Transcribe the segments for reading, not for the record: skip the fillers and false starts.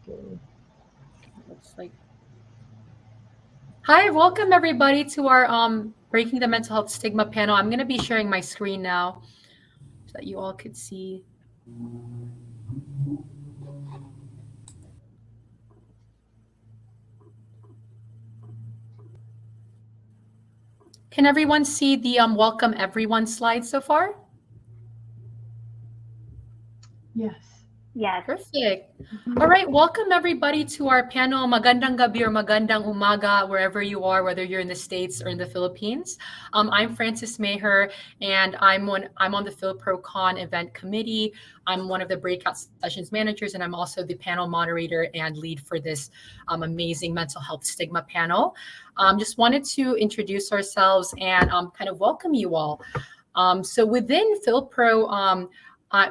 Looks like. Hi, welcome everybody to our Breaking the Mental Health Stigma panel. I'm going to be sharing my screen now so that you all could see. Can everyone see the welcome everyone slide so far? Yes. Yes. Perfect. All right, welcome everybody to our panel. Magandang gabi or magandang umaga, wherever you are, whether you're in the States or in the Philippines. I'm Francis Mayher, and I'm on the PhilProCon event committee. I'm one of the breakout sessions managers, and I'm also the panel moderator and lead for this amazing mental health stigma panel. Just wanted to introduce ourselves and kind of welcome you all. So within PhilPro,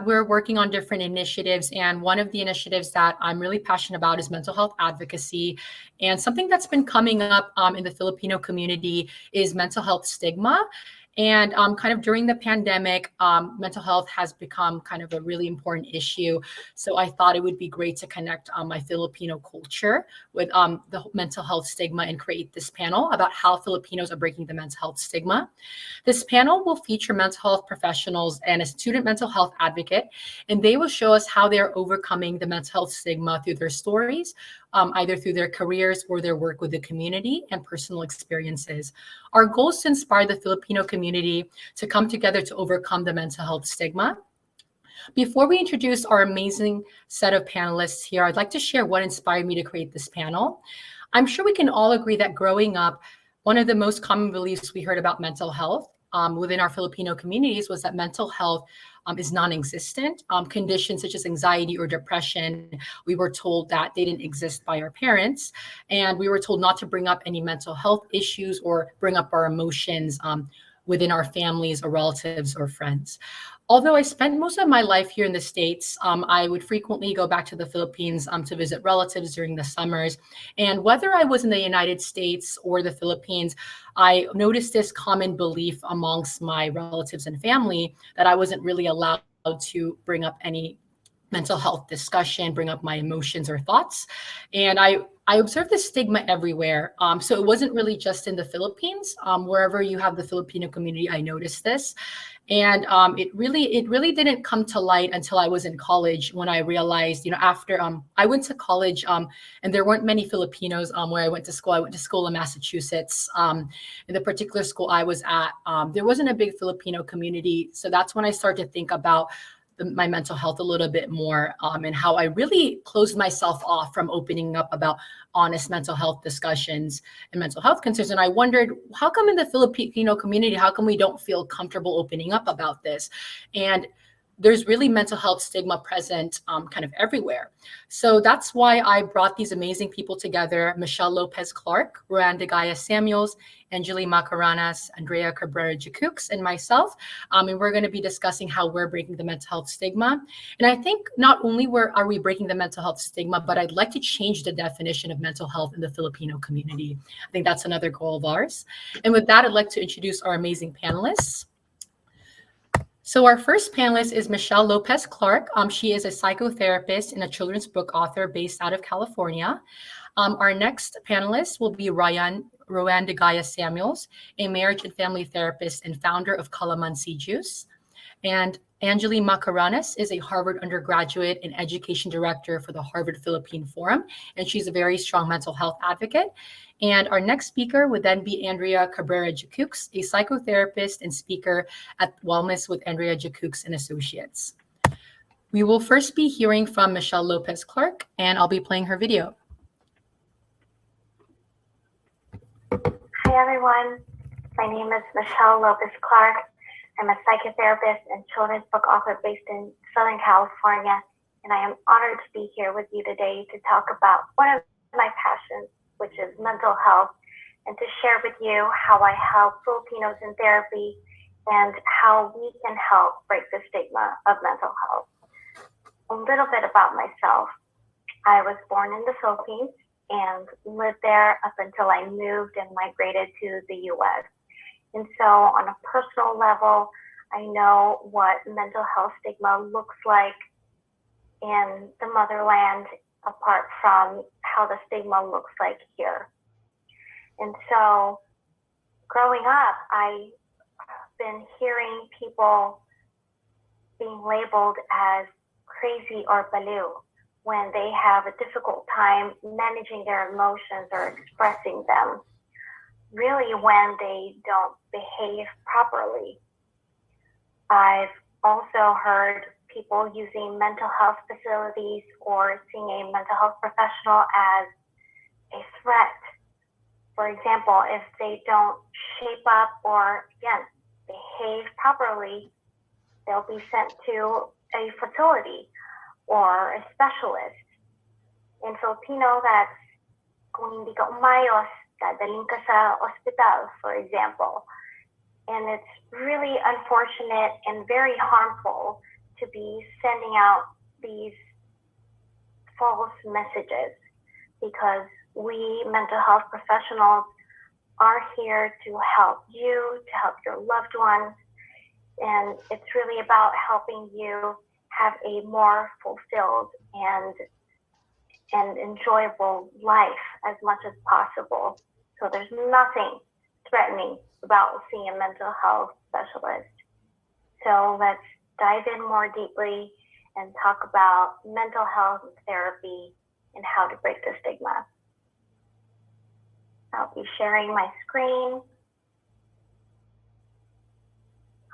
we're working on different initiatives, and one of the initiatives that I'm really passionate about is mental health advocacy. And something that's been coming up in the Filipino community is mental health stigma. And kind of during the pandemic, mental health has become kind of a really important issue. So I thought it would be great to connect my Filipino culture with the mental health stigma and create this panel about how Filipinos are breaking the mental health stigma. This panel will feature mental health professionals and a student mental health advocate, and they will show us how they're overcoming the mental health stigma through their stories, either through their careers or their work with the community and personal experiences. Our goal is to inspire the Filipino community to come together to overcome the mental health stigma. Before we introduce our amazing set of panelists here, I'd like to share what inspired me to create this panel. I'm sure we can all agree that growing up, one of the most common beliefs we heard about mental health within our Filipino communities was that mental health is non-existent. Conditions such as anxiety or depression, we were told that they didn't exist by our parents, and we were told not to bring up any mental health issues or bring up our emotions within our families or relatives or friends. Although I spent most of my life here in the States, I would frequently go back to the Philippines to visit relatives during the summers. And whether I was in the United States or the Philippines, I noticed this common belief amongst my relatives and family that I wasn't really allowed to bring up any mental health discussion, bring up my emotions or thoughts. And I observed this stigma everywhere. So it wasn't really just in the Philippines. Wherever you have the Filipino community, I noticed this. And it really didn't come to light until I was in college when I realized, after I went to college, and there weren't many Filipinos where I went to school. I went to school in Massachusetts. In the particular school I was at, there wasn't a big Filipino community. So that's when I started to think about my mental health a little bit more, and how I really closed myself off from opening up about honest mental health discussions and mental health concerns. And I wondered, how come in the Filipino community, how come we don't feel comfortable opening up about this? And there's really mental health stigma present kind of everywhere. So that's why I brought these amazing people together: Michelle Lopez Clark, Miranda Samuels, Angeli Macaranas, Andrea Cabrera Jacux, and myself. And we're going to be discussing how we're breaking the mental health stigma. And I think not only are we breaking the mental health stigma, but I'd like to change the definition of mental health in the Filipino community. I think that's another goal of ours. And with that, I'd like to introduce our amazing panelists. So our first panelist is Michelle Lopez Clark. She is a psychotherapist and a children's book author based out of California. Our next panelist will be Rowan de Samuels, a marriage and family therapist and founder of Calamansi Juice. And Angeli Macaranas is a Harvard undergraduate and education director for the Harvard Philippine Forum, and she's a very strong mental health advocate. And our next speaker would then be Andrea Cabrera Jacux, a psychotherapist and speaker at Wellness with Andrea Jacux and Associates. We will first be hearing from Michelle Lopez Clark, and I'll be playing her video. Hi, everyone. My name is Michelle Lopez Clark. I'm a psychotherapist and children's book author based in Southern California, and I am honored to be here with you today to talk about one of my passions, which is mental health, and to share with you how I help Filipinos in therapy and how we can help break the stigma of mental health. A little bit about myself. I was born in the Philippines and lived there up until I moved and migrated to the US. And so on a personal level, I know what mental health stigma looks like in the motherland apart from how the stigma looks like here. And so growing up, I've been hearing people being labeled as crazy or baliw when they have a difficult time managing their emotions or expressing them, really when they don't behave properly. I've also heard people using mental health facilities or seeing a mental health professional as a threat. For example, if they don't shape up or, again, behave properly, they'll be sent to a facility or a specialist. In Filipino, that's kung hindi ka umayos, dadalhin ka sa ospital, for example. And it's really unfortunate and very harmful to be sending out these false messages, because we mental health professionals are here to help you, to help your loved ones. And it's really about helping you have a more fulfilled and enjoyable life as much as possible. So there's nothing threatening about seeing a mental health specialist. So let's dive in more deeply and talk about mental health and therapy and how to break the stigma. I'll be sharing my screen.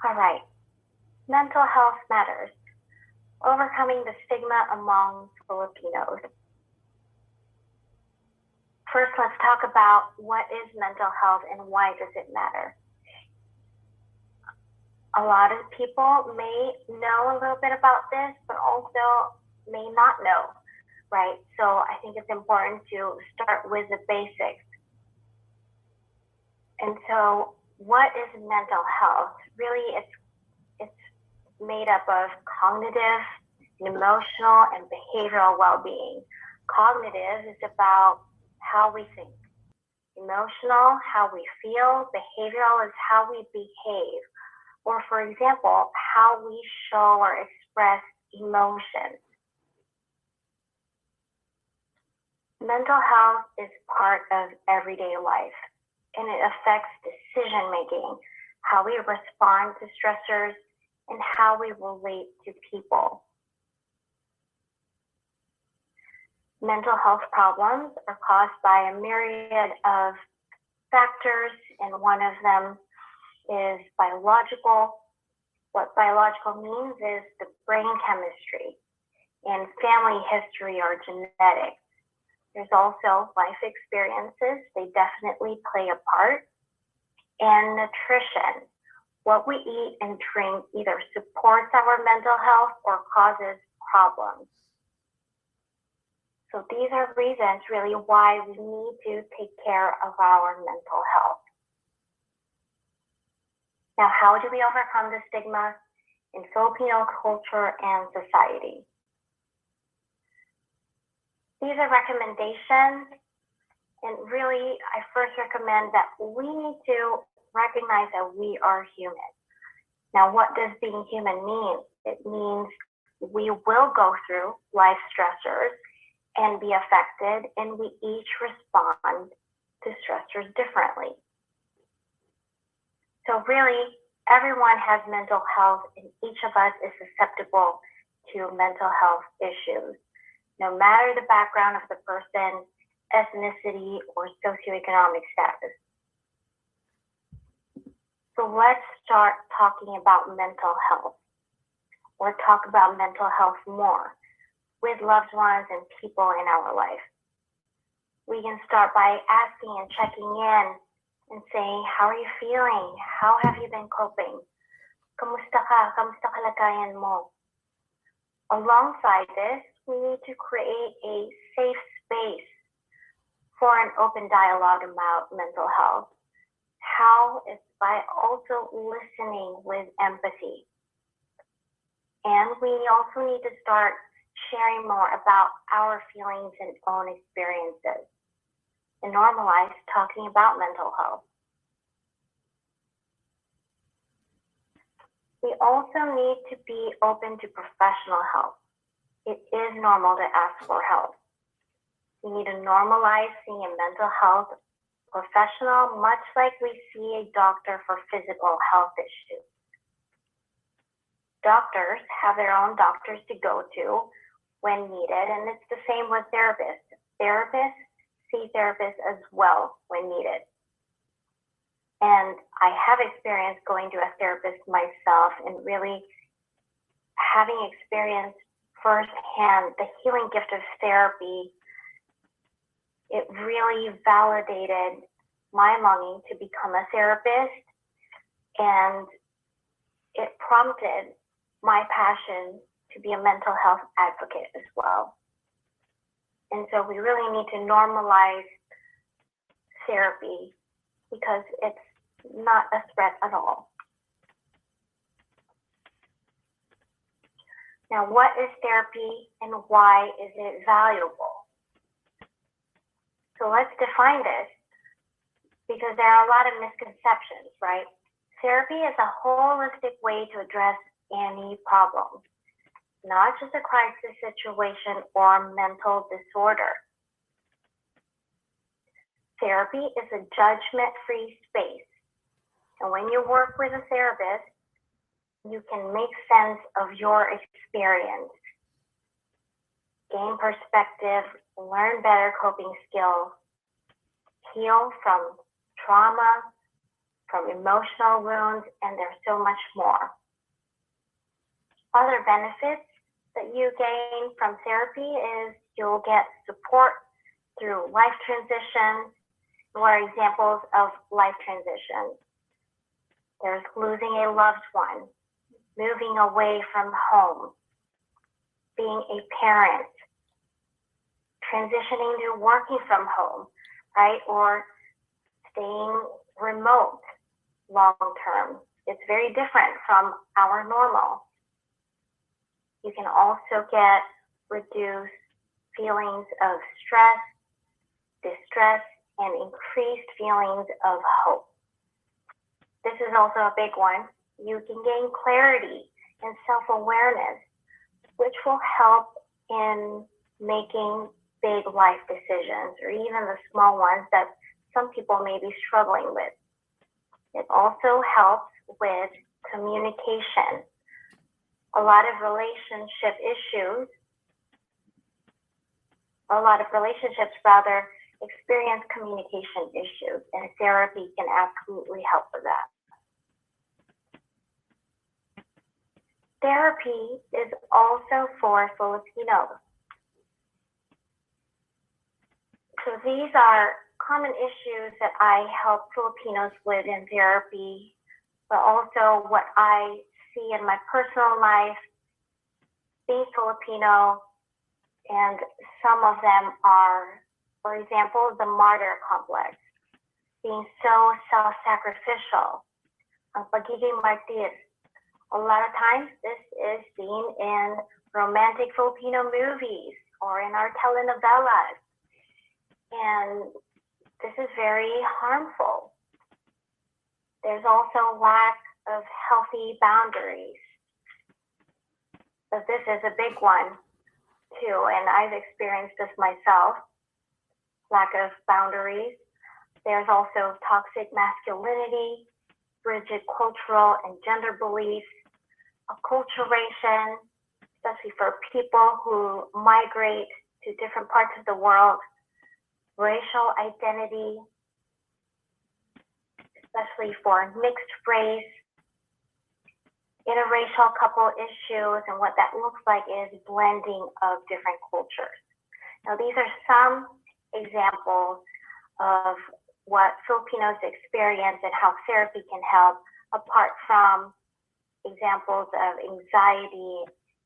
All right, mental health matters. Overcoming the stigma among Filipinos. First, let's talk about what is mental health and why does it matter. A lot of people may know a little bit about this, but also may not know, right? So I think it's important to start with the basics. And so what is mental health? Really, it's made up of cognitive, emotional, and behavioral well-being. Cognitive is about how we think. Emotional, how we feel. Behavioral is how we behave. Or for example, how we show or express emotions. Mental health is part of everyday life, and it affects decision-making, how we respond to stressors, and how we relate to people. Mental health problems are caused by a myriad of factors, and one of them is biological. What biological means is the brain chemistry, and family history or genetics. There's also life experiences. They definitely play a part. And nutrition. What we eat and drink either supports our mental health or causes problems. So these are reasons really why we need to take care of our mental health. Now, how do we overcome the stigma in Filipino culture and society? These are recommendations, and really, I first recommend that we need to recognize that we are human. Now, what does being human mean? It means we will go through life stressors and be affected, and we each respond to stressors differently. So really, everyone has mental health, and each of us is susceptible to mental health issues, no matter the background of the person, ethnicity, or socioeconomic status. So let's start talking about mental health, or talk about mental health more with loved ones and people in our life. We can start by asking and checking in and saying, how are you feeling? How have you been coping? Kamusta ka? Kamusta kalagayan mo? Alongside this, we need to create a safe space for an open dialogue about mental health. How is by also listening with empathy. And we also need to start sharing more about our feelings and own experiences and normalize talking about mental health. We also need to be open to professional help. It is normal to ask for help. We need to normalize seeing a mental health professional, much like we see a doctor for physical health issues. Doctors have their own doctors to go to when needed, and it's the same with therapists. Therapists see therapists as well when needed. And I have experience going to a therapist myself and really having experienced firsthand the healing gift of therapy. It really validated my longing to become a therapist, and it prompted my passion to be a mental health advocate as well. And so we really need to normalize therapy because it's not a threat at all. Now, what is therapy and why is it valuable? So let's define this, because there are a lot of misconceptions, right? Therapy is a holistic way to address any problem, not just a crisis situation or mental disorder. Therapy is a judgment-free space. And when you work with a therapist, you can make sense of your experience, gain perspective, learn better coping skills, heal from trauma, from emotional wounds, and there's so much more. Other benefits that you gain from therapy is you'll get support through life transitions. What are examples of life transitions? There's losing a loved one, moving away from home, being a parent, transitioning to working from home, right? Or staying remote long term. It's very different from our normal. You can also get reduced feelings of stress, distress, and increased feelings of hope. This is also a big one. You can gain clarity and self-awareness, which will help in making big life decisions or even the small ones that some people may be struggling with. It also helps with communication. A lot of relationships experience communication issues, and therapy can absolutely help with that. Therapy is also for Filipinos. So these are common issues that I help Filipinos with in therapy, but also what I see in my personal life, being Filipino, and some of them are, for example, the martyr complex, being so self-sacrificial, ang pagiging martir. A lot of times this is seen in romantic Filipino movies or in our telenovelas, and this is very harmful. There's also lack of healthy boundaries. So this is a big one too, and I've experienced this myself, lack of boundaries. There's also toxic masculinity, rigid cultural and gender beliefs, acculturation, especially for people who migrate to different parts of the world, racial identity, especially for mixed race, interracial couple issues, and what that looks like is blending of different cultures. Now, these are some examples of what Filipinos experience and how therapy can help, apart from examples of anxiety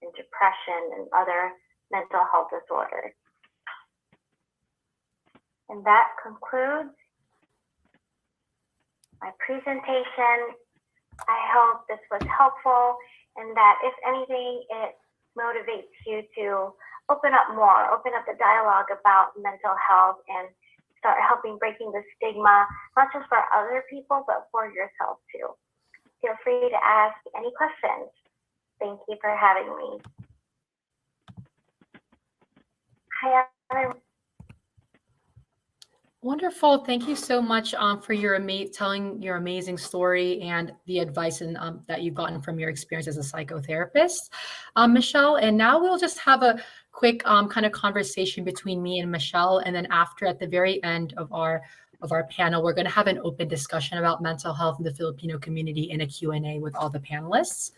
and depression and other mental health disorders. And that concludes my presentation. I hope this was helpful and that if anything, it motivates you to open up more, open up the dialogue about mental health and start helping breaking the stigma, not just for other people, but for yourself too. Feel free to ask any questions. Thank you for having me. Hi, everyone. Wonderful. Thank you so much for your telling your amazing story and the advice that you've gotten from your experience as a psychotherapist, Michelle. And now we'll just have a quick kind of conversation between me and Michelle. And then after, at the very end of our panel, we're going to have an open discussion about mental health in the Filipino community in a Q&A with all the panelists.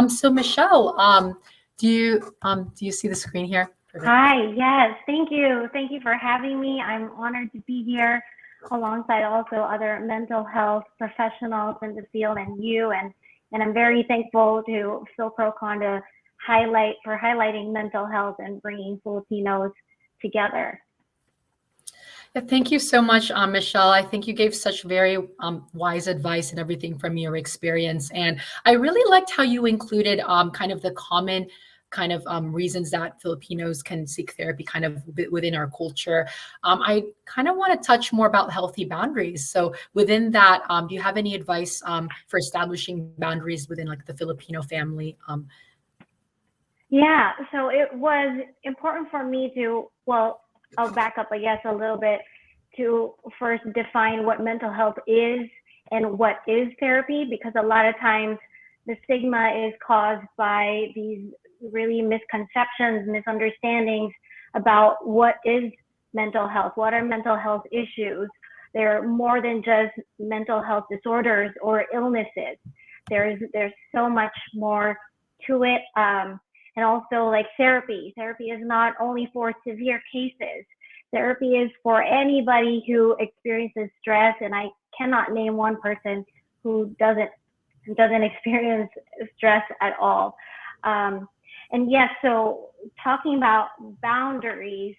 So Michelle, do you see the screen here? Hi, yes, thank you. Thank you for having me. I'm honored to be here alongside also other mental health professionals in the field and you. And I'm very thankful to Phil Procon to highlighting mental health and bringing Filipinos together. Yeah, thank you so much, Michelle. I think you gave such very wise advice and everything from your experience. And I really liked how you included kind of the common kind of reasons that Filipinos can seek therapy kind of within our culture. I kind of want to touch more about healthy boundaries. So within that, do you have any advice for establishing boundaries within like the Filipino family? Yeah, so it was important for me to, well, I'll back up, I guess, a little bit to first define what mental health is and what is therapy, because a lot of times the stigma is caused by these really misconceptions, misunderstandings about what is mental health, what are mental health issues. They're more than just mental health disorders or illnesses. There's so much more to it. And also like therapy. Therapy is not only for severe cases. Therapy is for anybody who experiences stress, and I cannot name one person who doesn't experience stress at all. And yes, so talking about boundaries,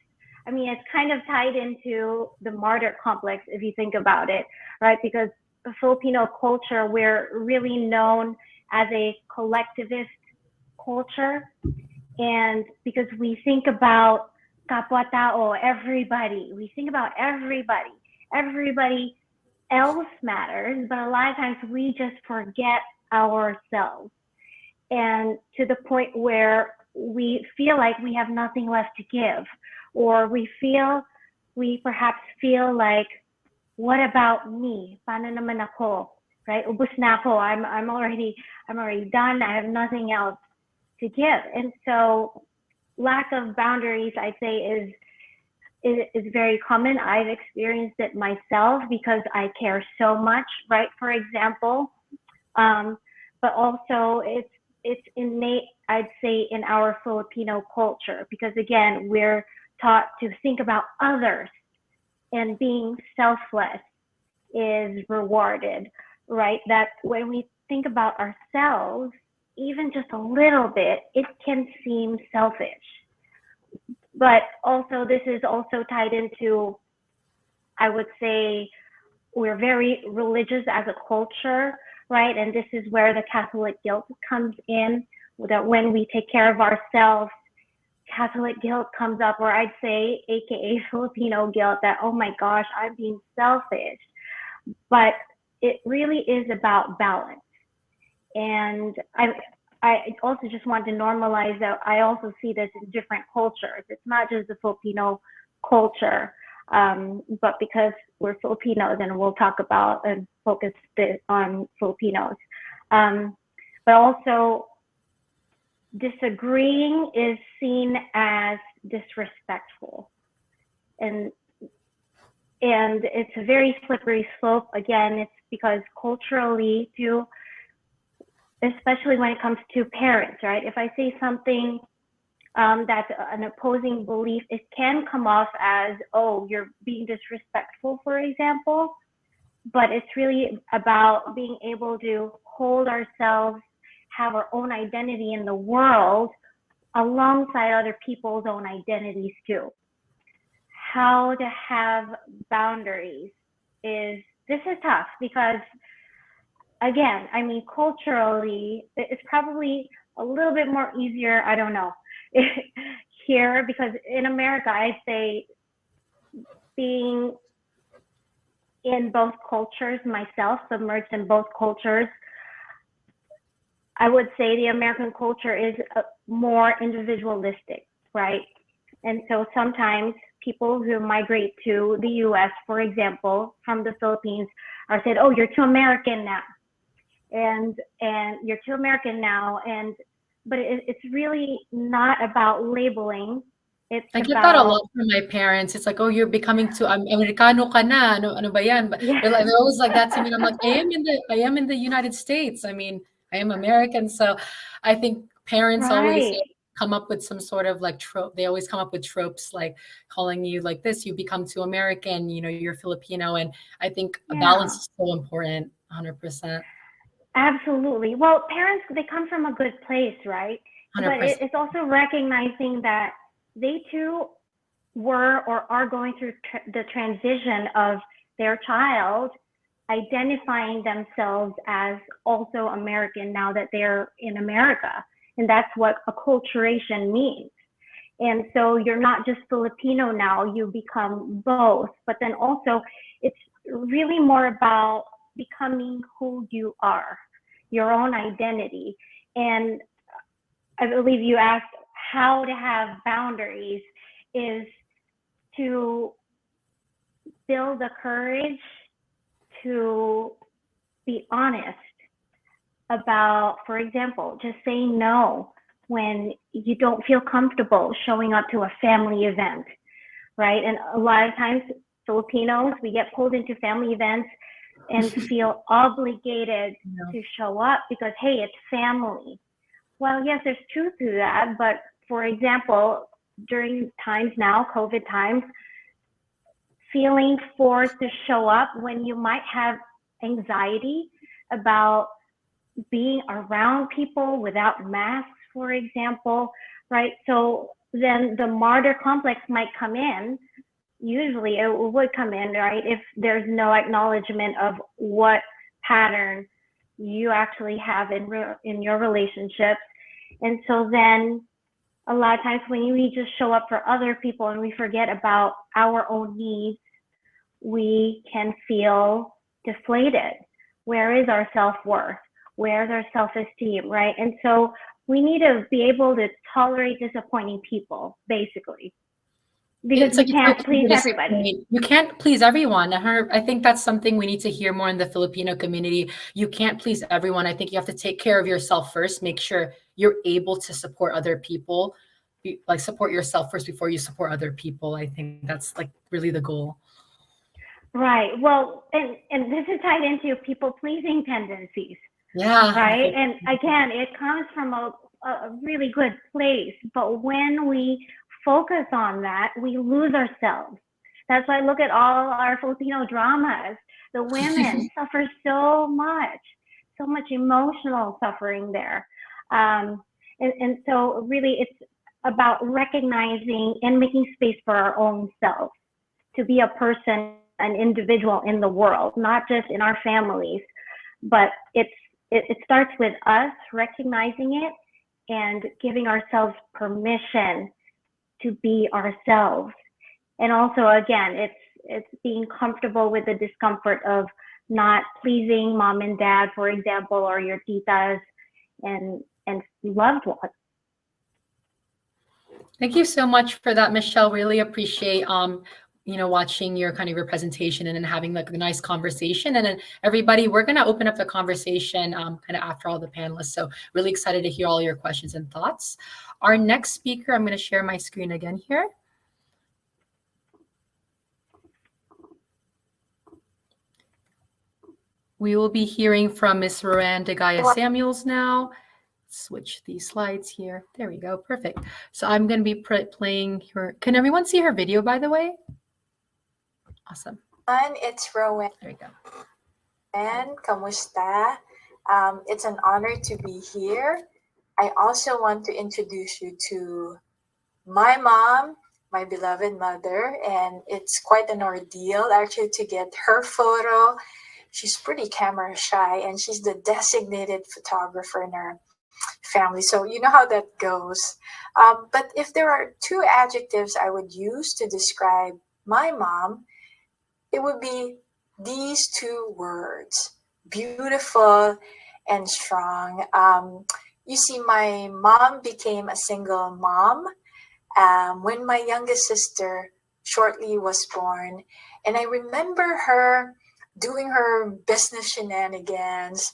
I mean, it's kind of tied into the martyr complex if you think about it, right? Because the Filipino culture, we're really known as a collectivist culture, and because we think about kapwa tao, everybody, we think about everybody else matters, but a lot of times we just forget ourselves, and to the point where we feel like we have nothing left to give, or we perhaps feel like, what about me? Paano naman ako? Right? Ubus na ako. I'm already done. I have nothing else to give. And so lack of boundaries, I'd say, is very common. I've experienced it myself because I care so much, right? For example, but also it's innate, I'd say, in our Filipino culture, because again, we're taught to think about others, and being selfless is rewarded, right? That when we think about ourselves, even just a little bit, it can seem selfish. But also, this is also tied into, I would say, we're very religious as a culture, right? And this is where the Catholic guilt comes in, that when we take care of ourselves, Catholic guilt comes up, or I'd say, AKA Filipino guilt, that, oh my gosh, I'm being selfish. But it really is about balance. And I also just want to normalize that I also see this in different cultures. It's not just the Filipino culture, but because we're Filipinos, and we'll talk about and focus on Filipinos. But also, disagreeing is seen as disrespectful, and it's a very slippery slope. Again, it's because culturally too, especially when it comes to parents, right? If I say something that's an opposing belief, it can come off as, oh, you're being disrespectful, for example. But it's really about being able to hold ourselves, have our own identity in the world alongside other people's own identities too. How to have boundaries this is tough, because again, I mean, culturally, it's probably a little bit more easier, I don't know, here, because in America, I'd say, being in both cultures myself, submerged in both cultures, I would say the American culture is more individualistic, right? And so sometimes people who migrate to the US, for example, from the Philippines are said, oh, you're too American now. And you're too American now. But it's really not about labeling. It's I get that a about, lot from my parents. It's like, "Oh, you're becoming too Americano ka na. Ano ba yan?" But yeah, they're always like that to me. And I'm like, I am in the United States. I mean, I am American. So I think parents always right. come up with some sort of like trope. They always come up with tropes like calling you like this, you become too American, you're Filipino. And I think a balance Yeah, is so important, 100%. absolutely. Well, parents, they come from a good place, right? But 100%. it's also recognizing that they too were or are going through the transition of their child identifying themselves as also American now that they're in America. And that's what acculturation means. And so you're not just Filipino now, you become both. But then also, it's really more about becoming who you are, your own identity. And I believe you asked how to have boundaries is to build the courage to be honest about, for example, just saying no when you don't feel comfortable showing up to a family event, right? And a lot of times, Filipinos, we get pulled into family events and feel obligated No. to show up because, hey, it's family. Well, yes, there's truth to that. But for example, during times now, COVID times, feeling forced to show up when you might have anxiety about being around people without masks, for example, right? So then the martyr complex might come in. Usually it would come in, right? If there's no acknowledgement of what pattern you actually have in your relationships. And so then a lot of times when we just show up for other people and we forget about our own needs, we can feel deflated. Where is our self-worth? Where's our self-esteem, right? And so we need to be able to tolerate disappointing people, basically, because It's we like it's can't okay please to everybody. disappoint. You can't please everyone. I think that's something we need to hear more in the Filipino community. You can't please everyone. I think you have to take care of yourself first. Make sure you're able to support other people. Like support yourself first before you support other people. I think that's like really the goal. Right. Well, and this is tied into people pleasing tendencies, Yeah. right? And again, it comes from a really good place. But when we focus on that, we lose ourselves. That's why I look at all our Filipino dramas. The women suffer so much emotional suffering there. And so really it's about recognizing and making space for our own selves to be a person, an individual in the world, not just in our families, but it starts with us recognizing it and giving ourselves permission to be ourselves. And also, again, it's being comfortable with the discomfort of not pleasing mom and dad, for example, or your titas and loved ones. Thank you so much for that, Michelle. Really appreciate watching your kind of your presentation and then having like a nice conversation. And then everybody, we're gonna open up the conversation kind of after all the panelists. So really excited to hear all your questions and thoughts. Our next speaker, I'm gonna share my screen again here. We will be hearing from Miss Miranda Samuels now. Switch these slides here. There we go. Perfect. So I'm going to be playing her. Can everyone see her video, by the way? Awesome. It's Rowan. There we go. And kamusta? It's an honor to be here. I also want to introduce you to my mom, my beloved mother, and it's quite an ordeal actually to get her photo. She's pretty camera shy, and she's the designated photographer in our family. So you know how that goes. But if there are two adjectives I would use to describe my mom, it would be these two words: beautiful and strong. You see, my mom became a single mom when my youngest sister shortly was born. And I remember her doing her business shenanigans,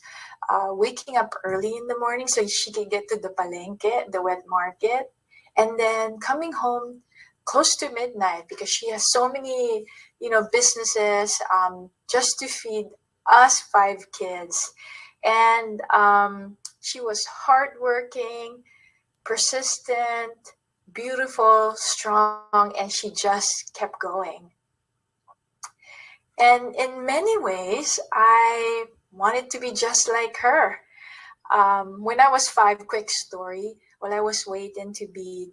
waking up early in the morning so she could get to the palenque, the wet market, and then coming home close to midnight because she has so many, businesses, just to feed us 5 kids. And she was hardworking, persistent, beautiful, strong, and she just kept going. And in many ways, I wanted to be just like her. When I was 5, quick story, while I was waiting to be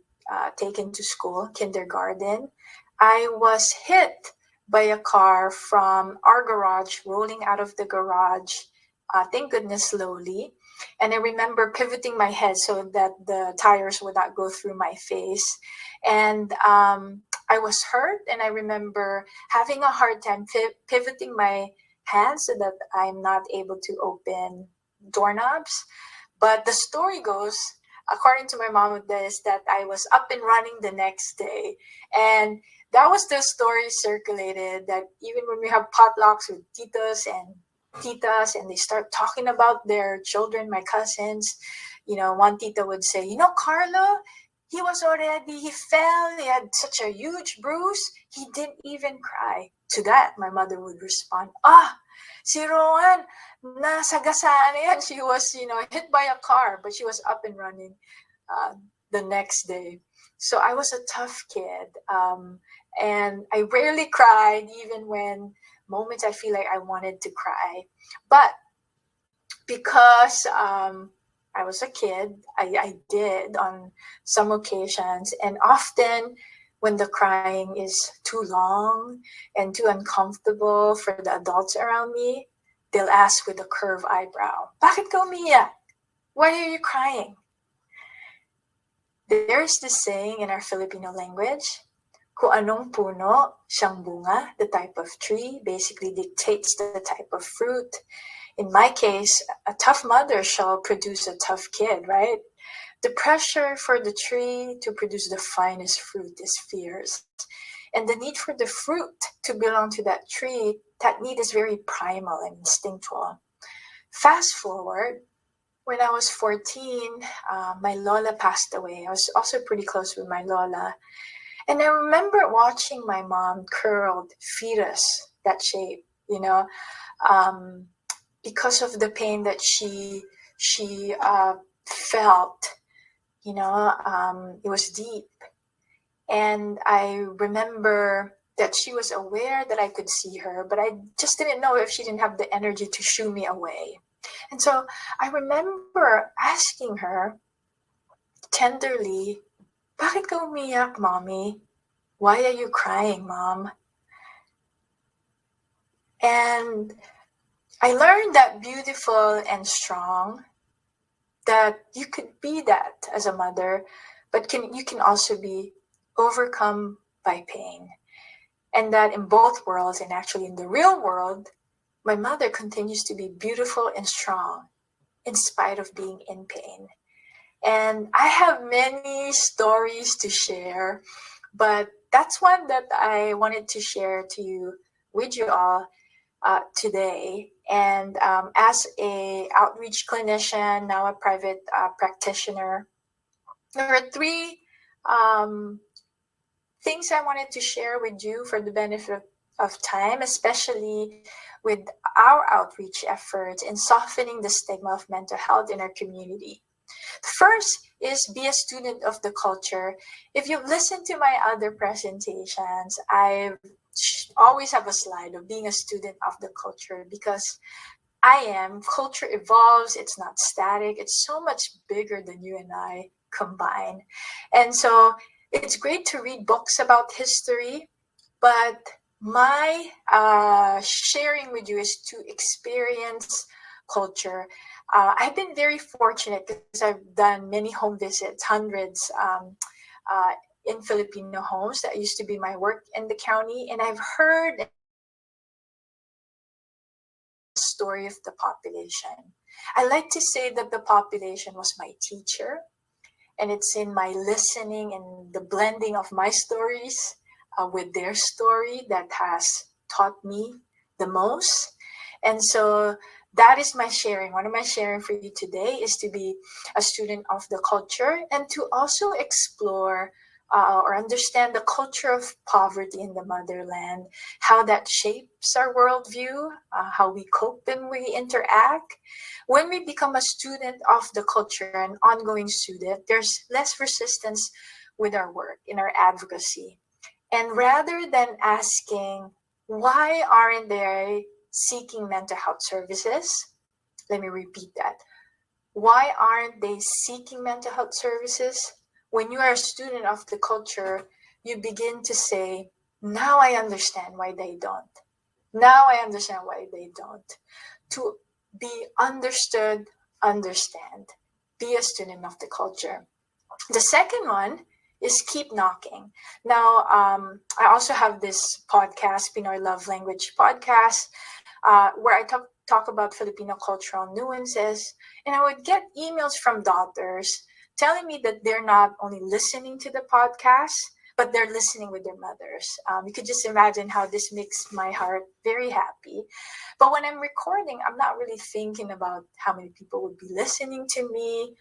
taken to school, kindergarten, I was hit by a car from our garage, rolling out of the garage, thank goodness, slowly. And I remember pivoting my head so that the tires would not go through my face. And I was hurt, and I remember having a hard time pivoting my hands so that I'm not able to open doorknobs. But the story goes, according to my mom, is that I was up and running the next day. And that was the story circulated, that even when we have potlucks with titas and they start talking about their children, my cousins, one tita would say, Carlo, he fell, he had such a huge bruise, he didn't even cry. To that, my mother would respond, si Rowan, nasagasaan yan. She was, hit by a car, but she was up and running the next day. So I was a tough kid. And I rarely cried, even when moments I feel like I wanted to cry. But because I was a kid, I did on some occasions. And often when the crying is too long and too uncomfortable for the adults around me, they'll ask with a curved eyebrow, "Bakit ka umiyak? Why are you crying?" There's this saying in our Filipino language, kung anong puno, siyang bunga, the type of tree basically dictates the type of fruit. In my case, a tough mother shall produce a tough kid, right? The pressure for the tree to produce the finest fruit is fierce. And the need for the fruit to belong to that tree, that need is very primal and instinctual. Fast forward, when I was 14, my Lola passed away. I was also pretty close with my Lola. And I remember watching my mom curled fetus, that shape, because of the pain that she felt, it was deep. And I remember that she was aware that I could see her, but I just didn't know if she didn't have the energy to shoo me away. And so I remember asking her tenderly, "Bakit ka umiyak, mommy? Why are you crying, mom?" And I learned that beautiful and strong, that you could be that as a mother, but you can also be overcome by pain. And that in both worlds, and actually in the real world, my mother continues to be beautiful and strong in spite of being in pain. And I have many stories to share, but that's one that I wanted to share with you all today. And as a outreach clinician, now a private practitioner, there are 3 things I wanted to share with you for the benefit of time, especially with our outreach efforts in softening the stigma of mental health in our community. The first is be a student of the culture. If you've listened to my other presentations, I always have a slide of being a student of the culture, because culture evolves, it's not static, it's so much bigger than you and I combined. And so it's great to read books about history, but my sharing with you is to experience culture. I've been very fortunate because I've done many home visits, hundreds in Filipino homes. That used to be my work in the county, and I've heard the story of the population. I like to say that the population was my teacher, and it's in my listening and the blending of my stories with their story that has taught me the most. And so that is my sharing. One of my sharing for you today is to be a student of the culture and to also explore or understand the culture of poverty in the motherland, how that shapes our worldview, how we cope and we interact. When we become a student of the culture, an ongoing student, there's less resistance with our work, in our advocacy. And rather than asking, why aren't they seeking mental health services? Let me repeat that. Why aren't they seeking mental health services? When you are a student of the culture, you begin to say, now I understand why they don't. Now I understand why they don't. To be understood, understand. Be a student of the culture. The second one is keep knocking. Now, I also have this podcast, Pinoy Love Language podcast, where I talk about Filipino cultural nuances. And I would get emails from daughters telling me that they're not only listening to the podcast, but they're listening with their mothers. You could just imagine how this makes my heart very happy. But when I'm recording, I'm not really thinking about how many people would be listening to me.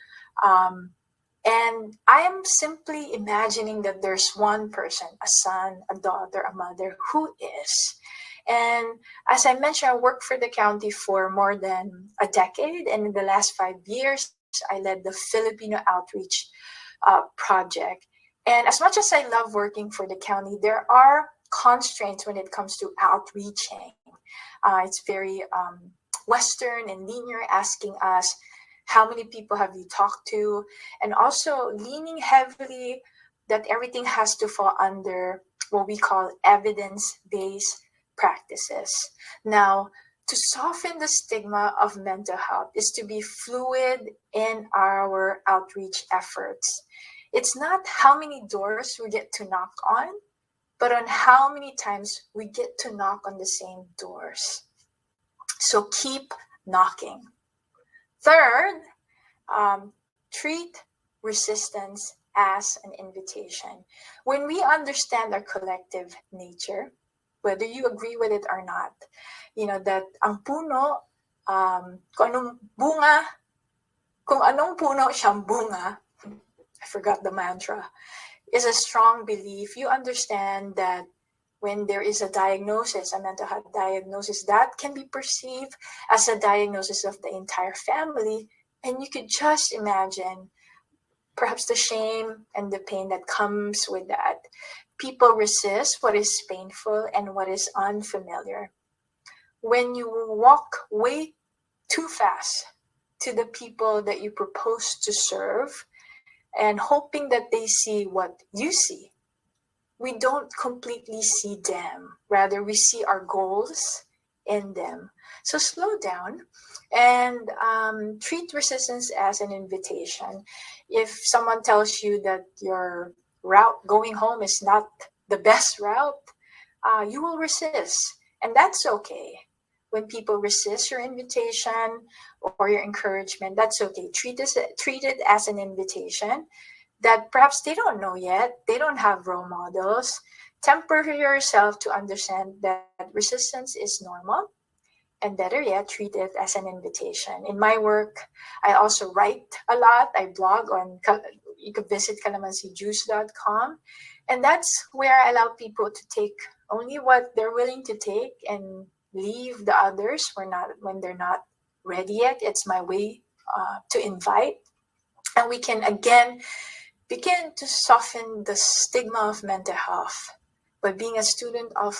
And I am simply imagining that there's one person, a son, a daughter, a mother, who is. And as I mentioned, I worked for the county for more than a decade. And in the last 5 years, I led the Filipino outreach project. And as much as I love working for the county, there are constraints when it comes to outreaching. It's very Western and linear, asking us, how many people have you talked to? And also leaning heavily that everything has to fall under what we call evidence-based practices. Now, to soften the stigma of mental health is to be fluid in our outreach efforts. It's not how many doors we get to knock on, but on how many times we get to knock on the same doors. So keep knocking. Third, treat resistance as an invitation. When we understand our collective nature, whether you agree with it or not, that ang puno, kung anong puno siyang bunga, I forgot the mantra, is a strong belief. You understand that when there is a diagnosis, a mental health diagnosis, that can be perceived as a diagnosis of the entire family. And you could just imagine perhaps the shame and the pain that comes with that. People resist what is painful and what is unfamiliar. When you walk way too fast to the people that you propose to serve and hoping that they see what you see, we don't completely see them. Rather, we see our goals in them. So slow down and treat resistance as an invitation. If someone tells you that your route going home is not the best route, you will resist. And that's okay. When people resist your invitation or your encouragement, that's okay. Treat it as an invitation that perhaps they don't know yet. They don't have role models. Temper yourself to understand that resistance is normal. And better yet, treat it as an invitation. In my work, I also write a lot. I blog on, you could visit calamansijuice.com. And that's where I allow people to take only what they're willing to take and leave the others when they're not ready yet. It's my way to invite. And we can again begin to soften the stigma of mental health by being a student of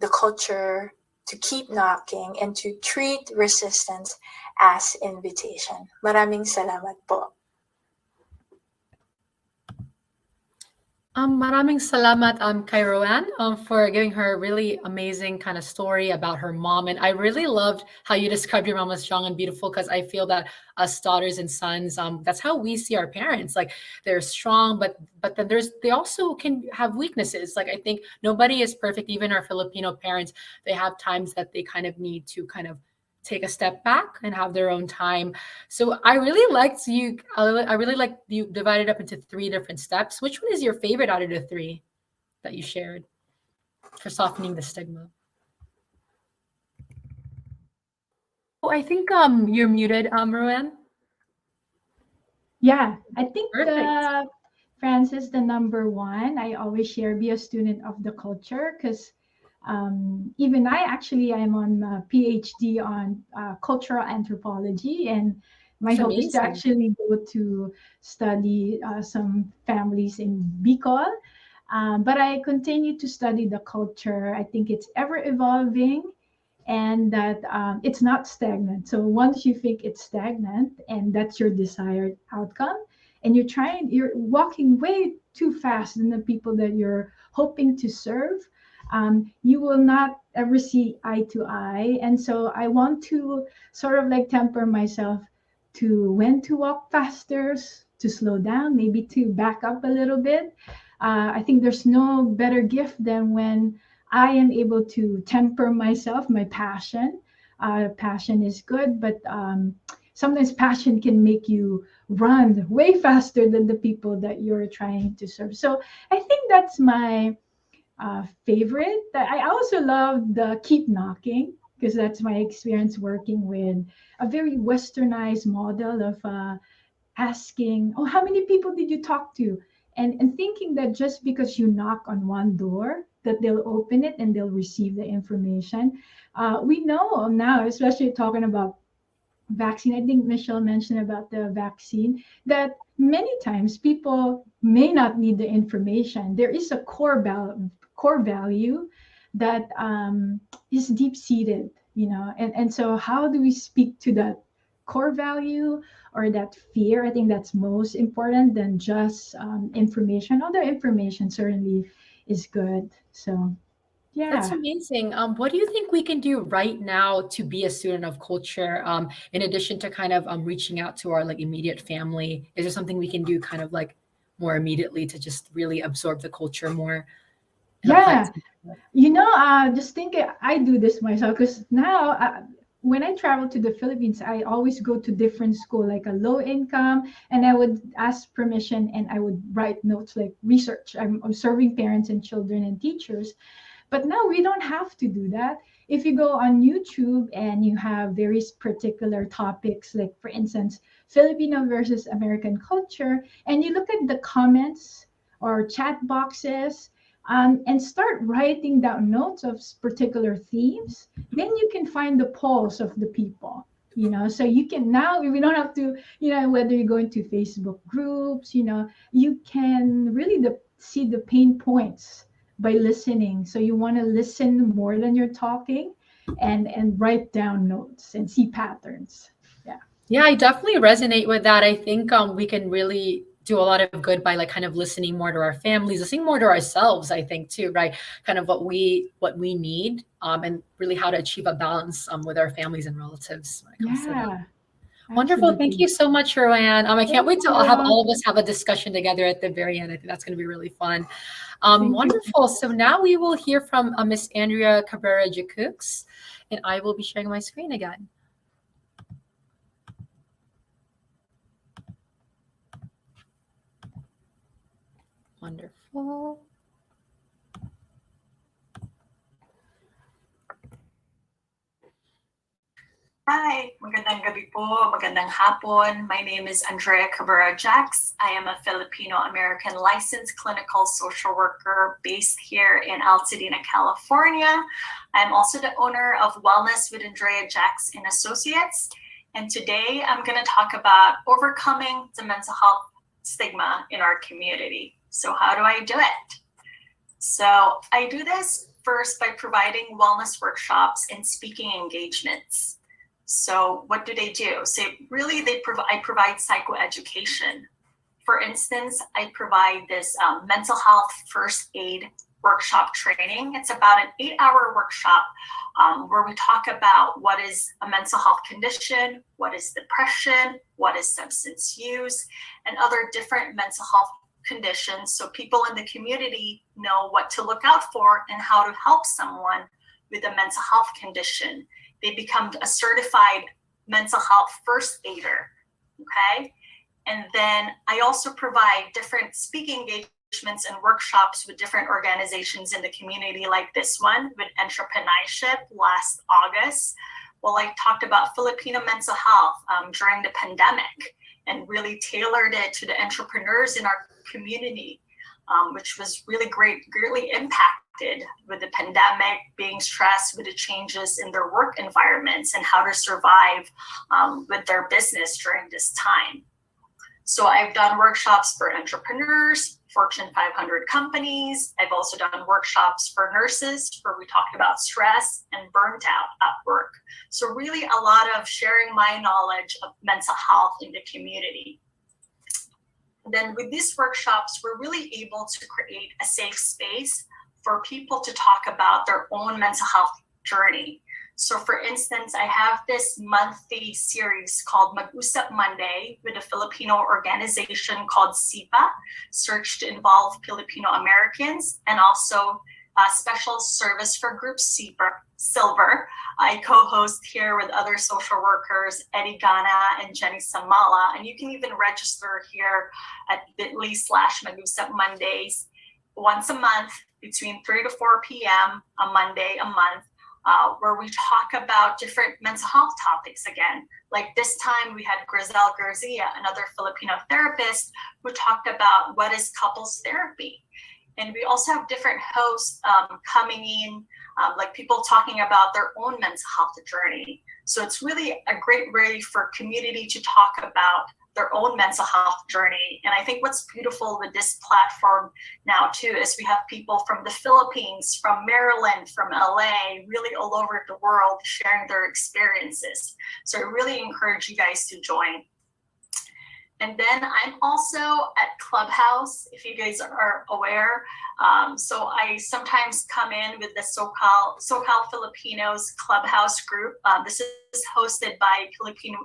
the culture, to keep knocking and to treat resistance as invitation. Maraming salamat po. Maraming salamat, kay Roanne, for giving her a really amazing kind of story about her mom. And I really loved how you described your mom as strong and beautiful, because I feel that us daughters and sons, that's how we see our parents. Like, they're strong, but then they also can have weaknesses. Like, I think nobody is perfect. Even our Filipino parents, they have times that they kind of need to kind of take a step back and have their own time. So I really liked you. I really like you divided up into 3 different steps. Which one is your favorite out of the 3? that you shared for softening the stigma. Oh, I think you're muted, Roanne. Yeah, I think Perfect. Francis, the number one, I always share, be a student of the culture, because even I am on a PhD on cultural anthropology, and my It's hope is to amazing. actually go to study some families in Bicol. But I continue to study the culture. I think it's ever evolving, and that it's not stagnant. So once you think it's stagnant and that's your desired outcome, and you're walking way too fast than the people that you're hoping to serve, you will not ever see eye to eye. And so I want to sort of like temper myself to when to walk faster, to slow down, maybe to back up a little bit. I think there's no better gift than when I am able to temper myself, my passion. Passion is good, but sometimes passion can make you run way faster than the people that you're trying to serve. So I think that's my favorite. I also love the keep knocking, because that's my experience working with a very westernized model of asking, oh, how many people did you talk to? And thinking that just because you knock on one door, that they'll open it and they'll receive the information. We know now, especially talking about vaccine. I think Michelle mentioned about the vaccine, that many times people may not need the information. There is a core value that is deep seated, and so how do we speak to that core value or that fear? I think that's most important than just information. Other information certainly is good. So That's yeah. amazing. What do you think we can do right now to be a student of culture? In addition to kind of reaching out to our like immediate family, is there something we can do kind of like more immediately to just really absorb the culture more and apply it Yeah, to just thinking, I do this myself because now when I travel to the Philippines, I always go to different school, like a low income, and I would ask permission and I would write notes like research. I'm observing parents and children and teachers. But now we don't have to do that. If you go on YouTube and you have very particular topics, like for instance, Filipino versus American culture, and you look at the comments or chat boxes, and start writing down notes of particular themes, then you can find the pulse of the people. So you can now, we don't have to, whether you go into Facebook groups, you can really see the pain points by listening. So you want to listen more than you're talking, and write down notes and see patterns. Yeah. Yeah, I definitely resonate with that. I think we can really do a lot of good by like kind of listening more to our families, listening more to ourselves, I think too, right? Kind of what we need, and really how to achieve a balance with our families and relatives when it comes to that. Yeah, Wonderful. Thank absolutely. you so much, Roanne. I can't Thank wait to have you. all of us have a discussion together at the very end. I think that's going to be really fun. Thank you. Wonderful. So now we will hear from Miss Andrea Cabrera Jacux, and I will be sharing my screen again. Wonderful. Hi, magandang gabi po, magandang hapon. My name is Andrea Cabrera Jax. I am a Filipino-American licensed clinical social worker based here in Altadena, California. I'm also the owner of Wellness with Andrea Jax and Associates. And today I'm going to talk about overcoming the mental health stigma in our community. So how do I do it? So I do this first by providing wellness workshops and speaking engagements. So what do? So really, I provide psychoeducation. For instance, I provide this mental health first aid workshop training. It's about an 8-hour workshop where we talk about what is a mental health condition, what is depression, what is substance use, and other different mental health conditions, so people in the community know what to look out for and how to help someone with a mental health condition. They become a certified mental health first aider, okay? And then I also provide different speaking engagements engagements and workshops with different organizations in the community, like this one with entrepreneurship last August. Well, I talked about Filipino mental health during the pandemic and really tailored it to the entrepreneurs in our community, which was really greatly impacted with the pandemic, being stressed with the changes in their work environments and how to survive with their business during this time. So I've done workshops for entrepreneurs, Fortune 500 companies. I've also done workshops for nurses where we talked about stress and burnt out at work. So really a lot of sharing my knowledge of mental health in the community. Then with these workshops, we're really able to create a safe space for people to talk about their own mental health journey. So for instance, I have this monthly series called Mag-Usap Monday with a Filipino organization called SIPA, Search to Involve Filipino Americans, and also a special service for Group Silver. I co-host here with other social workers, Eddie Gana and Jenny Samala, and you can even register here at bit.ly/Mag-Usap Mondays once a month between 3 to 4 p.m. a Monday a month, where we talk about different mental health topics again. Like this time we had Grizel Garcia, another Filipino therapist, who talked about what is couples therapy. And we also have different hosts coming in, like people talking about their own mental health journey. So it's really a great way for community to talk about their own mental health journey. And I think what's beautiful with this platform now too is we have people from the Philippines, from Maryland, from LA, really all over the world sharing their experiences. So I really encourage you guys to join. And then I'm also at Clubhouse, if you guys are aware. So I sometimes come in with the SoCal Filipinos Clubhouse group. This is hosted by Filipino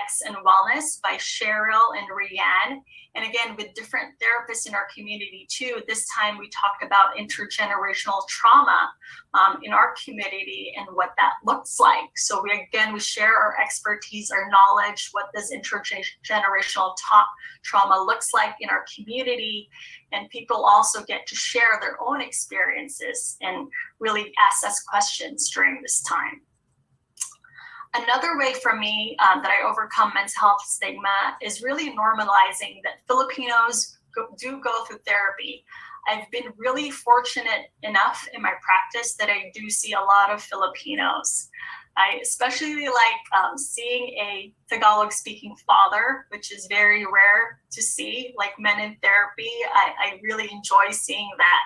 X and Wellness by Cheryl and Rianne. And again, with different therapists in our community too. This time we talked about intergenerational trauma in our community and what that looks like. So we share our expertise, our knowledge, what does intergenerational trauma looks like in our community. And people also get to share their own experiences and really ask us questions during this time. Another way for me that I overcome mental health stigma is really normalizing that Filipinos do go through therapy. I've been really fortunate enough in my practice that I do see a lot of Filipinos. I especially like seeing a Tagalog speaking father, which is very rare to see, like men in therapy. I really enjoy seeing that.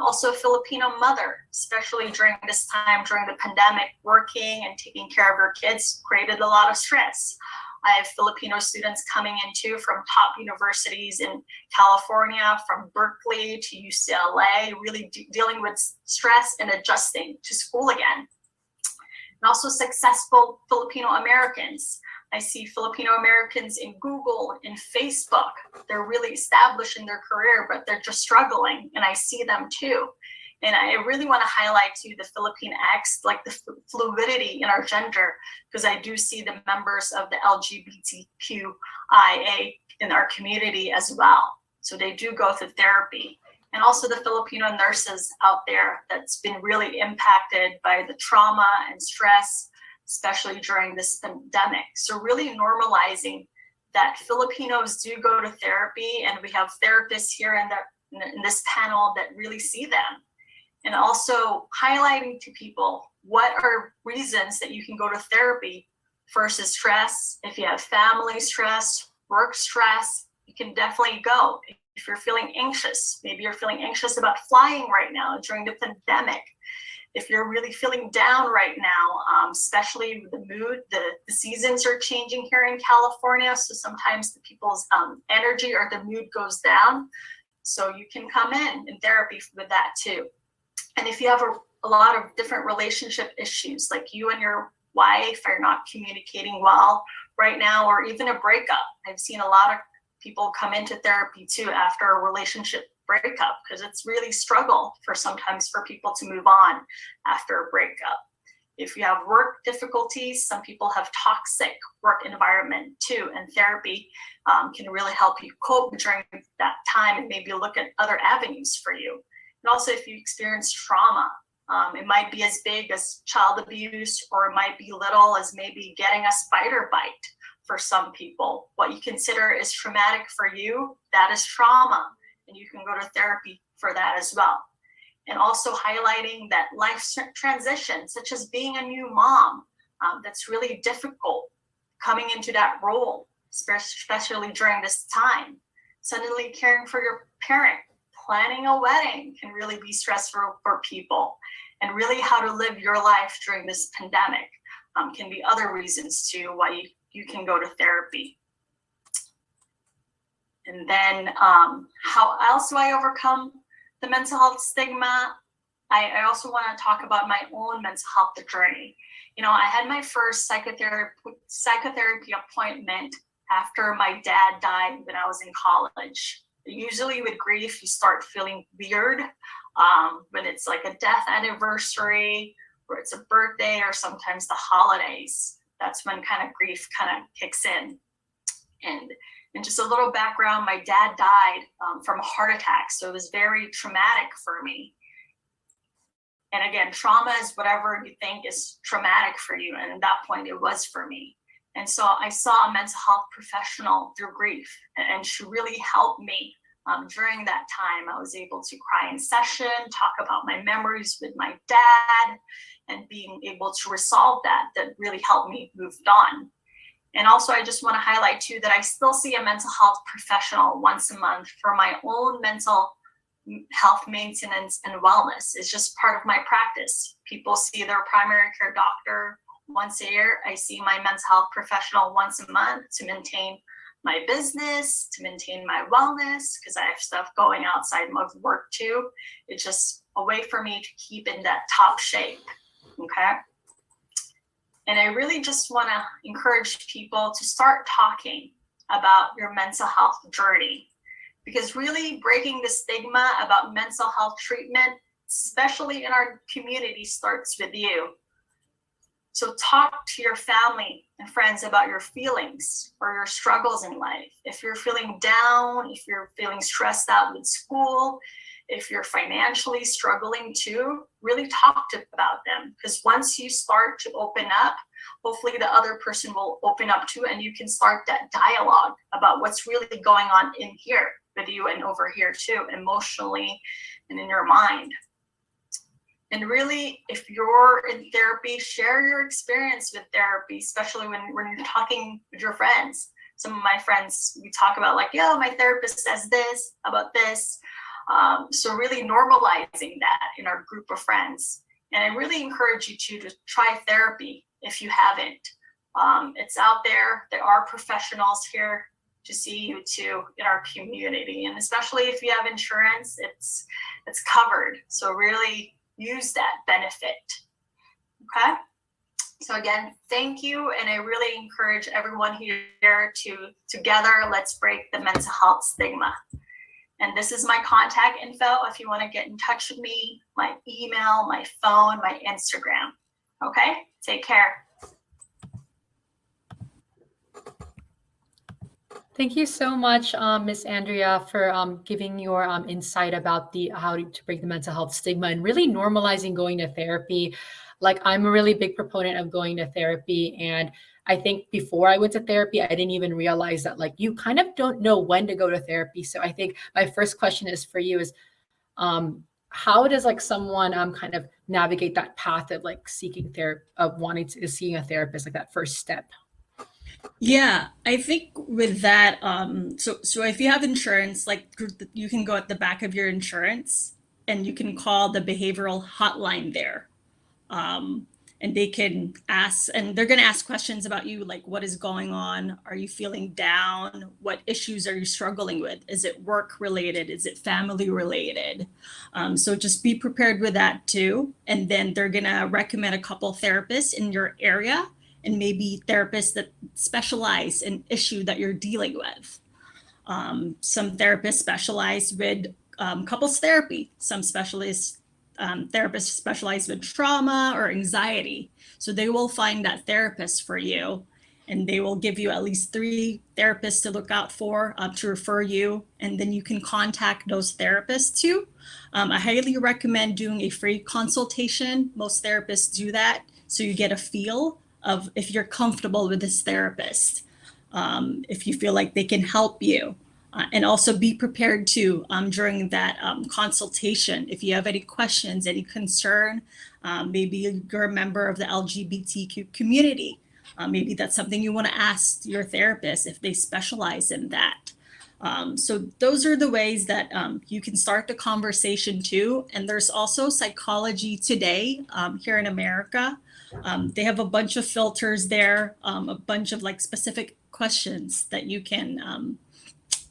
Also a Filipino mother, especially during this time, during the pandemic, working and taking care of her kids created a lot of stress. I have Filipino students coming in too from top universities in California, from Berkeley to UCLA, really dealing with stress and adjusting to school again. And also successful Filipino Americans. I see Filipino Americans in Google, in Facebook. They're really established in their career, but they're just struggling, and I see them too. And I really want to highlight to the Philippine X, like the fluidity in our gender, because I do see the members of the LGBTQIA in our community as well. So they do go through therapy. And also the Filipino nurses out there that's been really impacted by the trauma and stress, especially during this pandemic. So really normalizing that Filipinos do go to therapy, and we have therapists here in this panel that really see them. And also highlighting to people what are reasons that you can go to therapy versus stress. If you have family stress, work stress, you can definitely go. If you're feeling anxious, maybe you're feeling anxious about flying right now during the pandemic. If you're really feeling down right now, especially with the mood, the seasons are changing here in California. So sometimes the people's energy or the mood goes down. So you can come in therapy with that too. And if you have a lot of different relationship issues, like you and your wife are not communicating well right now, or even a breakup. I've seen a lot of people come into therapy too after a relationship breakup, because it's really struggle sometimes for people to move on after a breakup. If you have work difficulties, some people have toxic work environment too, and therapy can really help you cope during that time and maybe look at other avenues for you. And also if you experience trauma, it might be as big as child abuse, or it might be little as maybe getting a spider bite for some people. What you consider is traumatic for you, that is trauma, and you can go to therapy for that as well. And also highlighting that life transition, such as being a new mom, that's really difficult coming into that role, especially during this time. Suddenly caring for your parent, planning a wedding can really be stressful for people. And really how to live your life during this pandemic can be other reasons too why you can go to therapy. And then how else do I overcome the mental health stigma? I also want to talk about my own mental health journey. You know, I had my first psychotherapy appointment after my dad died when I was in college. Usually with grief, you start feeling weird when it's like a death anniversary, or it's a birthday, or sometimes the holidays. That's when kind of grief kind of kicks in. And just a little background, my dad died from a heart attack, so it was very traumatic for me. And again, trauma is whatever you think is traumatic for you, and at that point it was for me. And so I saw a mental health professional through grief, and she really helped me during that time. I was able to cry in session, talk about my memories with my dad, and being able to resolve that really helped me move on. And also, I just want to highlight too that I still see a mental health professional once a month for my own mental health maintenance and wellness. It's just part of my practice. People see their primary care doctor once a year. I see my mental health professional once a month to maintain my business, to maintain my wellness, because I have stuff going outside of work too. It's just a way for me to keep in that top shape, okay? And I really just want to encourage people to start talking about your mental health journey, because really breaking the stigma about mental health treatment, especially in our community, starts with you. So talk to your family and friends about your feelings or your struggles in life. If you're feeling down, if you're feeling stressed out with school, if you're financially struggling too, really talk about them. Because once you start to open up, hopefully the other person will open up too, and you can start that dialogue about what's really going on in here with you and over here too, emotionally and in your mind. And really, if you're in therapy, share your experience with therapy, especially when you're talking with your friends. Some of my friends, we talk about like, yo, my therapist says this about this. So really normalizing that in our group of friends. And I really encourage you to try therapy if you haven't. It's out there. There are professionals here to see you too in our community. And especially if you have insurance, it's covered. So really use that benefit, okay? So again, thank you. And I really encourage everyone here to together, let's break the mental health stigma. And this is my contact info if you want to get in touch with me, my email, my phone, my Instagram. Okay, take care. Thank you so much, Miss Andrea, for giving your insight about how to break the mental health stigma and really normalizing going to therapy. Like, I'm a really big proponent of going to therapy, and I think before I went to therapy, I didn't even realize that like you kind of don't know when to go to therapy. So I think my first question is for you is, how does like someone kind of navigate that path of like seeking therapy, of wanting to seeing a therapist, like that first step? Yeah, I think with that, so if you have insurance, like you can go at the back of your insurance and you can call the behavioral hotline there. And they can ask, and they're going to ask questions about you, like what is going on? Are you feeling down? What issues are you struggling with? Is it work related? Is it family related? So just be prepared with that too. And then they're going to recommend a couple therapists in your area, and maybe therapists that specialize in issue that you're dealing with. Some therapists specialize with couples therapy. Some specialists therapists specialize with trauma or anxiety. So they will find that therapist for you, and they will give you at least 3 therapists to look out for, to refer you, and then you can contact those therapists too. I highly recommend doing a free consultation. Most therapists do that, so you get a feel of if you're comfortable with this therapist, if you feel like they can help you. And also be prepared to, during that consultation, if you have any questions, any concern, maybe you're a member of the LGBTQ community. Maybe that's something you want to ask your therapist if they specialize in that. So those are the ways that you can start the conversation too. And there's also Psychology Today here in America. They have a bunch of filters there, a bunch of like specific questions that you can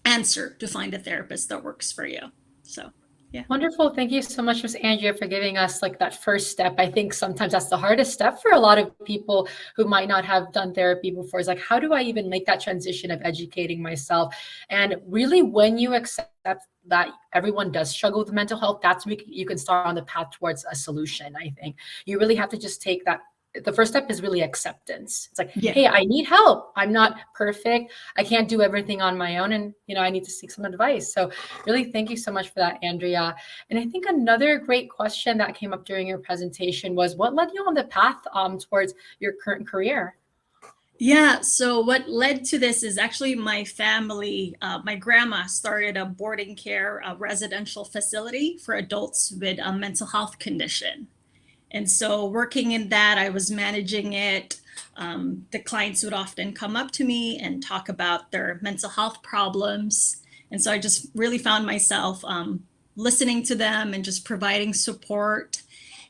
answer to find a therapist that works for you. So yeah. Wonderful. Thank you so much, Ms. Andrea, for giving us like that first step. I think sometimes that's the hardest step for a lot of people who might not have done therapy before. Is like, how do I even make that transition of educating myself? And really, when you accept that everyone does struggle with mental health, that's when you can start on the path towards a solution. I think you really have to just take that. The first step is really acceptance. It's like, Yeah. hey, I need help. I'm not perfect. I can't do everything on my own. And, I need to seek some advice. So really, thank you so much for that, Andrea. And I think another great question that came up during your presentation was, what led you on the path towards your current career? Yeah, so what led to this is actually my family. My grandma started a boarding care residential facility for adults with a mental health condition. And so working in that, I was managing it. The clients would often come up to me and talk about their mental health problems. And so I just really found myself listening to them and just providing support.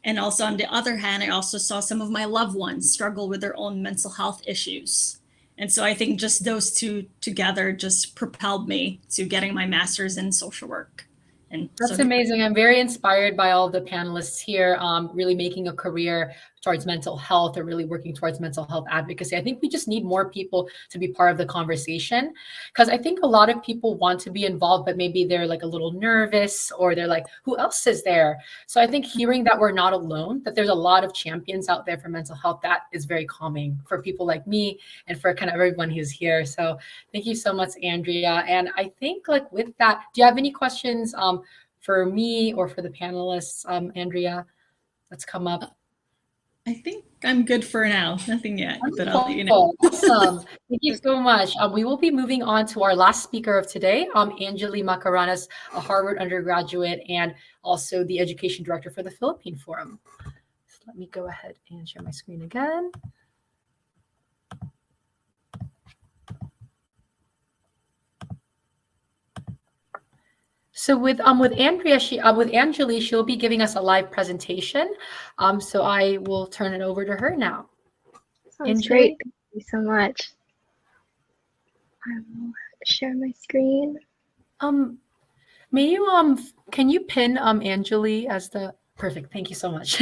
And also on the other hand, I also saw some of my loved ones struggle with their own mental health issues. And so I think just those two together just propelled me to getting my master's in social work. And That's so amazing. I'm very inspired by all of the panelists here, really making a career towards mental health or really working towards mental health advocacy. I think we just need more people to be part of the conversation, because I think a lot of people want to be involved, but maybe they're like a little nervous, or they're like, who else is there? So I think hearing that we're not alone, that there's a lot of champions out there for mental health, that is very calming for people like me and for kind of everyone who's here. So thank you so much, Andrea. And I think like with that, do you have any questions for me or for the panelists, Andrea, that's come up? I think I'm good for now. Nothing yet, but I'll let you know. Awesome. Thank you so much. We will be moving on to our last speaker of today, Angeli Macaranas, a Harvard undergraduate and also the education director for the Philippine Forum. So let me go ahead and share my screen again. So with Andrea, with Angeli, she'll be giving us a live presentation. So I will turn it over to her now. Sounds great. Thank you so much. I will share my screen. May you can you pin Angeli as the perfect? Thank you so much.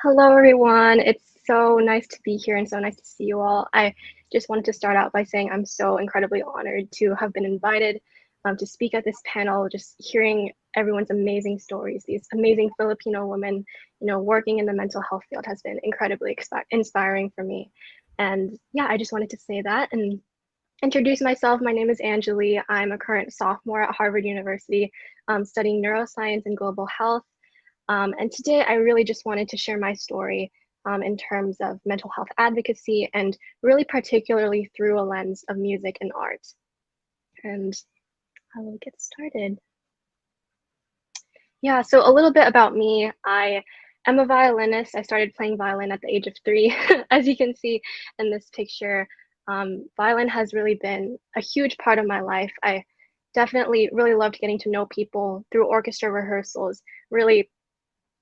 Hello everyone. It's so nice to be here and so nice to see you all. I just wanted to start out by saying I'm so incredibly honored to have been invited to speak at this panel. Just hearing everyone's amazing stories, these amazing Filipino women, working in the mental health field has been incredibly inspiring for me. And yeah, I just wanted to say that and introduce myself. My name is Angeli. I'm a current sophomore at Harvard University, studying neuroscience and global health. And today I really just wanted to share my story in terms of mental health advocacy, and really particularly through a lens of music and art. And I will get started. Yeah, so a little bit about me. I am a violinist. I started playing violin at the age of 3, as you can see in this picture. Violin has really been a huge part of my life. I definitely really loved getting to know people through orchestra rehearsals, really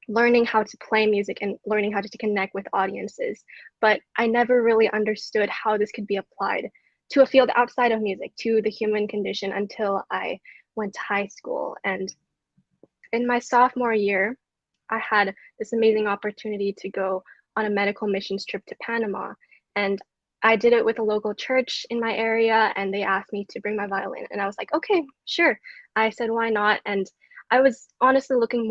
learning how to play music and learning how to connect with audiences. But I never really understood how this could be applied to a field outside of music, to the human condition, until I went to high school. And in my sophomore year, I had this amazing opportunity to go on a medical missions trip to Panama. And I did it with a local church in my area, and they asked me to bring my violin. And I was like, okay, sure. I said, why not? And I was honestly looking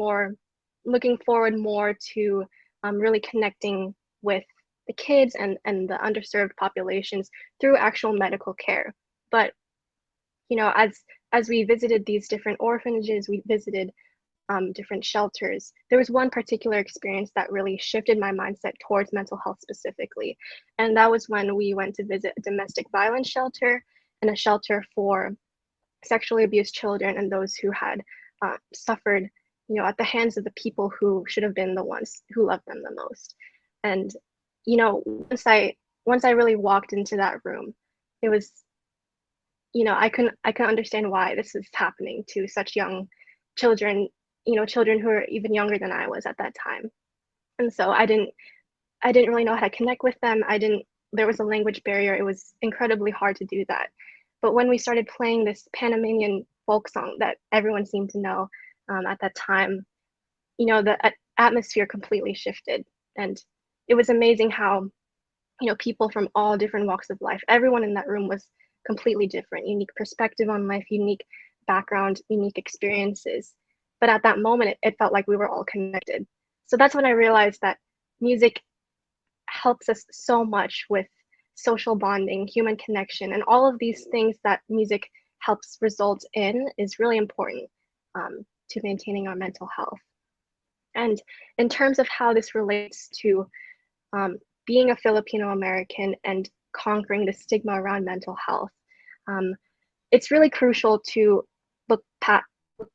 forward more to really connecting with the kids and the underserved populations through actual medical care. But as we visited these different orphanages, we visited different shelters. There was one particular experience that really shifted my mindset towards mental health specifically, and that was when we went to visit a domestic violence shelter and a shelter for sexually abused children and those who had suffered, at the hands of the people who should have been the ones who loved them the most. And once I really walked into that room, it was, I couldn't understand why this was happening to such young children, children who are even younger than I was at that time. And so I didn't really know how to connect with them. There was a language barrier. It was incredibly hard to do that. But when we started playing this Panamanian folk song that everyone seemed to know at that time, the atmosphere completely shifted. And it was amazing how, people from all different walks of life, everyone in that room was completely different, unique perspective on life, unique background, unique experiences. But at that moment, it felt like we were all connected. So that's when I realized that music helps us so much with social bonding, human connection, and all of these things that music helps result in is really important to maintaining our mental health. And in terms of how this relates to being a Filipino American and conquering the stigma around mental health, it's really crucial to look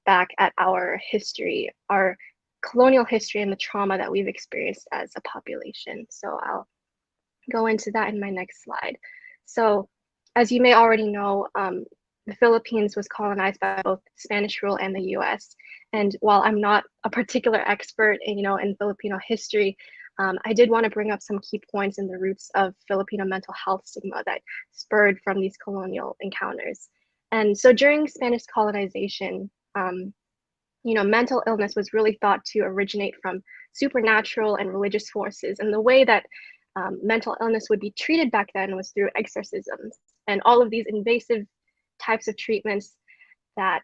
back at our history, our colonial history, and the trauma that we've experienced as a population. So I'll go into that in my next slide. So as you may already know, the Philippines was colonized by both Spanish rule and the US. And while I'm not a particular expert in Filipino history, I did want to bring up some key points in the roots of Filipino mental health stigma that spurred from these colonial encounters. And so during Spanish colonization, mental illness was really thought to originate from supernatural and religious forces. And the way that mental illness would be treated back then was through exorcisms and all of these invasive types of treatments that,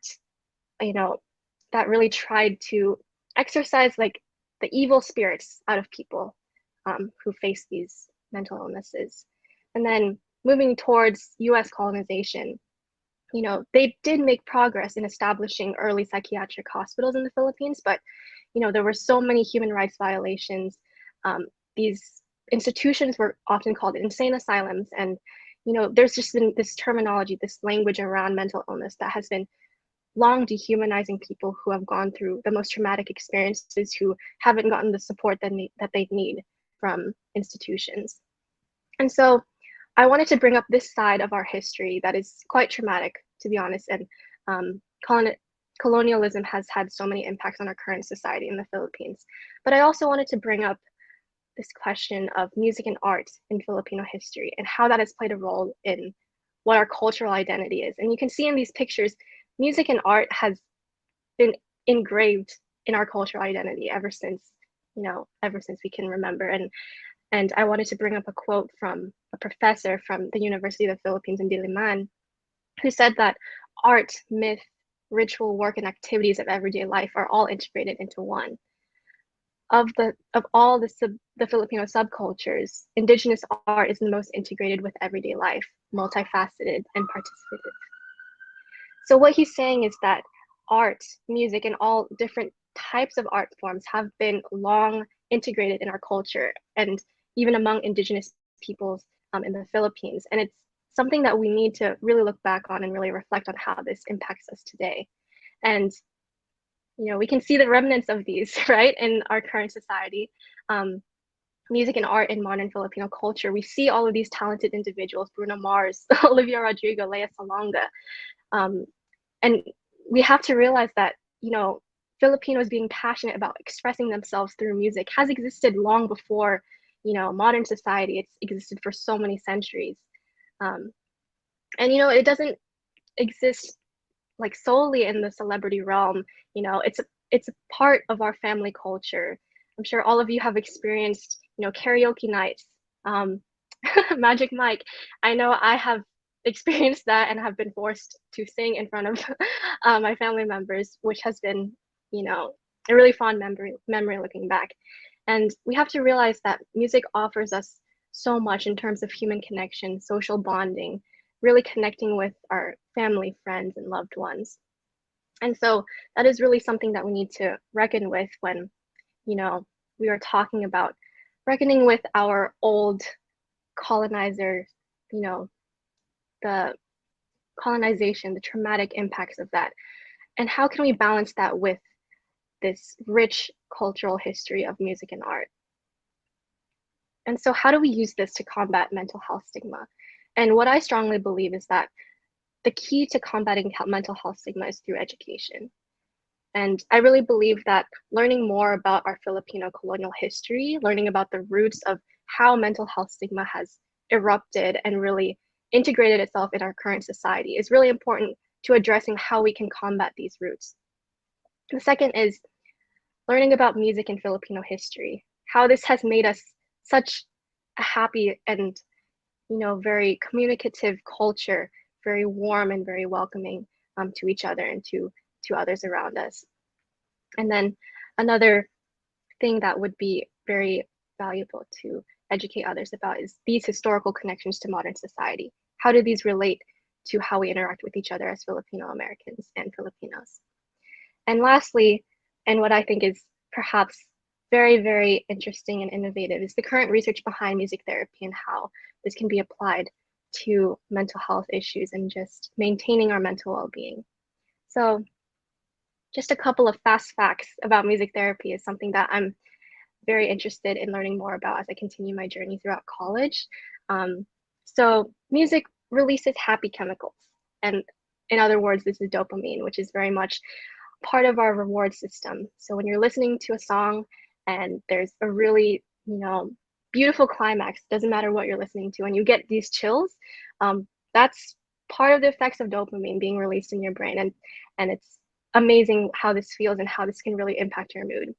that really tried to exorcise like the evil spirits out of people who face these mental illnesses. And then moving towards US colonization, they did make progress in establishing early psychiatric hospitals in the Philippines, but, there were so many human rights violations. These institutions were often called insane asylums. And, there's just been this terminology, this language around mental illness that has been long dehumanizing people who have gone through the most traumatic experiences, who haven't gotten the support that they need from institutions. And so I wanted to bring up this side of our history that is quite traumatic, to be honest. And colonialism has had so many impacts on our current society in the Philippines. But I also wanted to bring up this question of music and art in Filipino history and how that has played a role in what our cultural identity is. And you can see in these pictures, music and art has been engraved in our cultural identity ever since we can remember. And I wanted to bring up a quote from a professor from the University of the Philippines in Diliman, who said that art, myth, ritual, work, and activities of everyday life are all integrated into one. Of all the Filipino subcultures, indigenous art is the most integrated with everyday life, multifaceted, and participative. So what he's saying is that art, music, and all different types of art forms have been long integrated in our culture and even among indigenous peoples in the Philippines. And it's something that we need to really look back on and really reflect on how this impacts us today. And we can see the remnants of these, right, in our current society. Music and art in modern Filipino culture, we see all of these talented individuals, Bruno Mars, Olivia Rodrigo, Lea Salonga. And we have to realize that, Filipinos being passionate about expressing themselves through music has existed long before, modern society. It's existed for so many centuries. And, it doesn't exist like solely in the celebrity realm. It's a part of our family culture. I'm sure all of you have experienced, karaoke nights, Magic Mike. I know I have experienced that and have been forced to sing in front of my family members, which has been a really fond memory looking back. And we have to realize that music offers us so much in terms of human connection, social bonding, really connecting with our family, friends, and loved ones. And so that is really something that we need to reckon with when, we are talking about reckoning with our old colonizer, the colonization, the traumatic impacts of that. And how can we balance that with this rich cultural history of music and art? And so how do we use this to combat mental health stigma? And what I strongly believe is that the key to combating mental health stigma is through education. And I really believe that learning more about our Filipino colonial history, learning about the roots of how mental health stigma has erupted and really integrated itself in our current society is really important to addressing how we can combat these roots. The second is learning about music and Filipino history, how this has made us such a happy and very communicative culture, very warm and very welcoming to each other and to others around us. And then another thing that would be very valuable to educate others about is these historical connections to modern society. How do these relate to how we interact with each other as Filipino Americans and Filipinos? And lastly, and what I think is perhaps very, very interesting and innovative is the current research behind music therapy and how this can be applied to mental health issues and just maintaining our mental well-being. So just a couple of fast facts about music therapy is something that I'm very interested in learning more about as I continue my journey throughout college. So music releases happy chemicals. And in other words, this is dopamine, which is very much part of our reward system. So when you're listening to a song and there's a really, beautiful climax, doesn't matter what you're listening to, and you get these chills, that's part of the effects of dopamine being released in your brain. And it's amazing how this feels and how this can really impact your mood.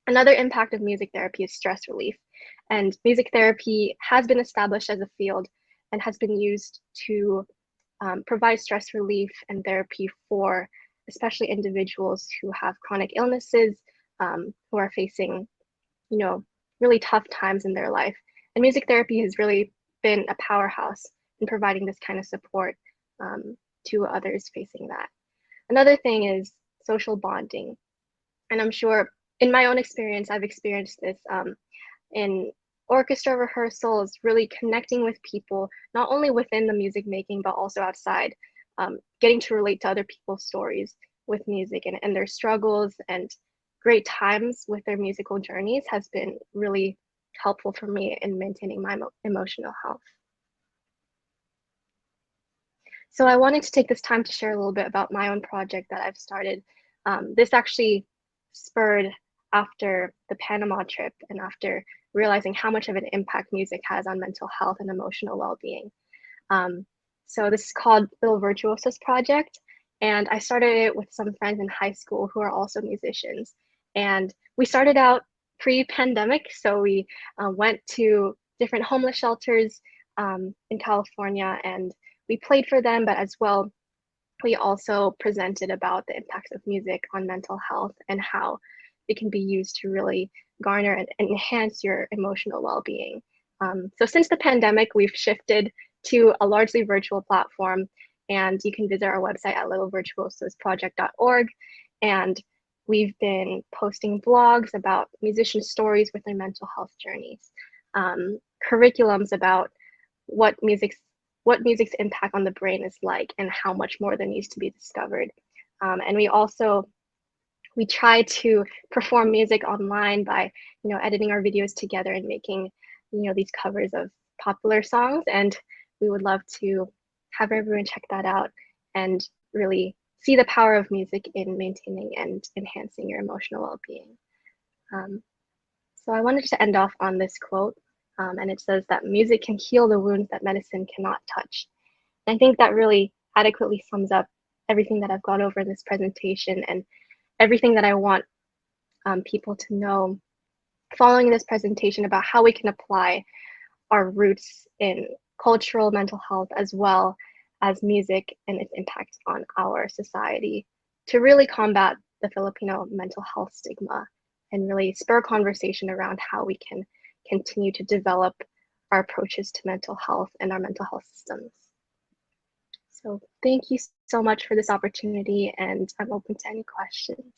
Another impact of music therapy is stress relief. And music therapy has been established as a field and has been used to provide stress relief and therapy for especially individuals who have chronic illnesses, who are facing, really tough times in their life. And music therapy has really been a powerhouse in providing this kind of support to others facing that. Another thing is social bonding. And I'm sure in my own experience, I've experienced this in orchestra rehearsals, really connecting with people, not only within the music making, but also outside, getting to relate to other people's stories with music and their struggles and great times with their musical journeys has been really helpful for me in maintaining my emotional health. So I wanted to take this time to share a little bit about my own project that I've started. This actually spurred after the Panama trip and after realizing how much of an impact music has on mental health and emotional well-being. So this is called Little Virtuosos Project, and I started it with some friends in high school who are also musicians. And we started out pre-pandemic, so we went to different homeless shelters in California, and we played for them, but as well, we also presented about the impacts of music on mental health and how it can be used to really garner and enhance your emotional well-being. So since the pandemic, we've shifted to a largely virtual platform, and you can visit our website at littlevirtuososproject.org. And we've been posting blogs about musician stories with their mental health journeys, curriculums about what music's impact on the brain is like and how much more there needs to be discovered. And we try to perform music online by, editing our videos together and making, these covers of popular songs. And we would love to have everyone check that out and really see the power of music in maintaining and enhancing your emotional well-being. So I wanted to end off on this quote, and it says that music can heal the wounds that medicine cannot touch. And I think that really adequately sums up everything that I've gone over in this presentation and everything that I want people to know following this presentation about how we can apply our roots in cultural mental health as well as music and its impact on our society to really combat the Filipino mental health stigma and really spur conversation around how we can continue to develop our approaches to mental health and our mental health systems. So thank you so much for this opportunity, and I'm open to any questions.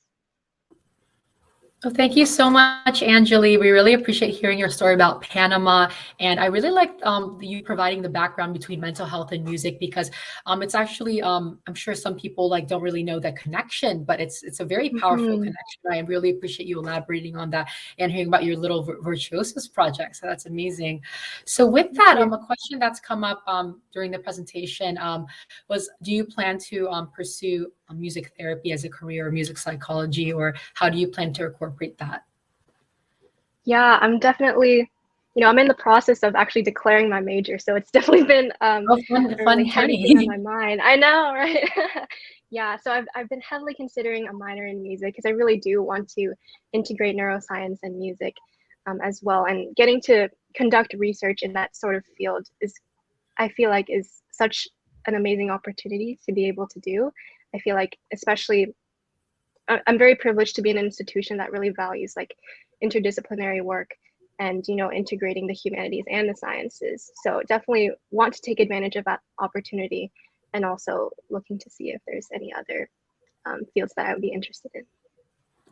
Oh, thank you so much, Angeli. We really appreciate hearing your story about Panama. And I really liked you providing the background between mental health and music, because it's actually, I'm sure some people like don't really know that connection, but it's a very powerful connection. I really appreciate you elaborating on that and hearing about your little Virtuosos project. So that's amazing. So with that, a question that's come up during the presentation was, do you plan to pursue music therapy as a career, or music psychology, or how do you plan to incorporate that? Yeah, I'm definitely, I'm in the process of actually declaring my major, so it's definitely been a really heavy thing on my mind. I know, right? Yeah, so I've been heavily considering a minor in music because I really do want to integrate neuroscience and music as well, and getting to conduct research in that sort of field I feel like is such an amazing opportunity to be able to do. I feel like, especially, I'm very privileged to be in an institution that really values like interdisciplinary work and, integrating the humanities and the sciences. So definitely want to take advantage of that opportunity, and also looking to see if there's any other fields that I would be interested in.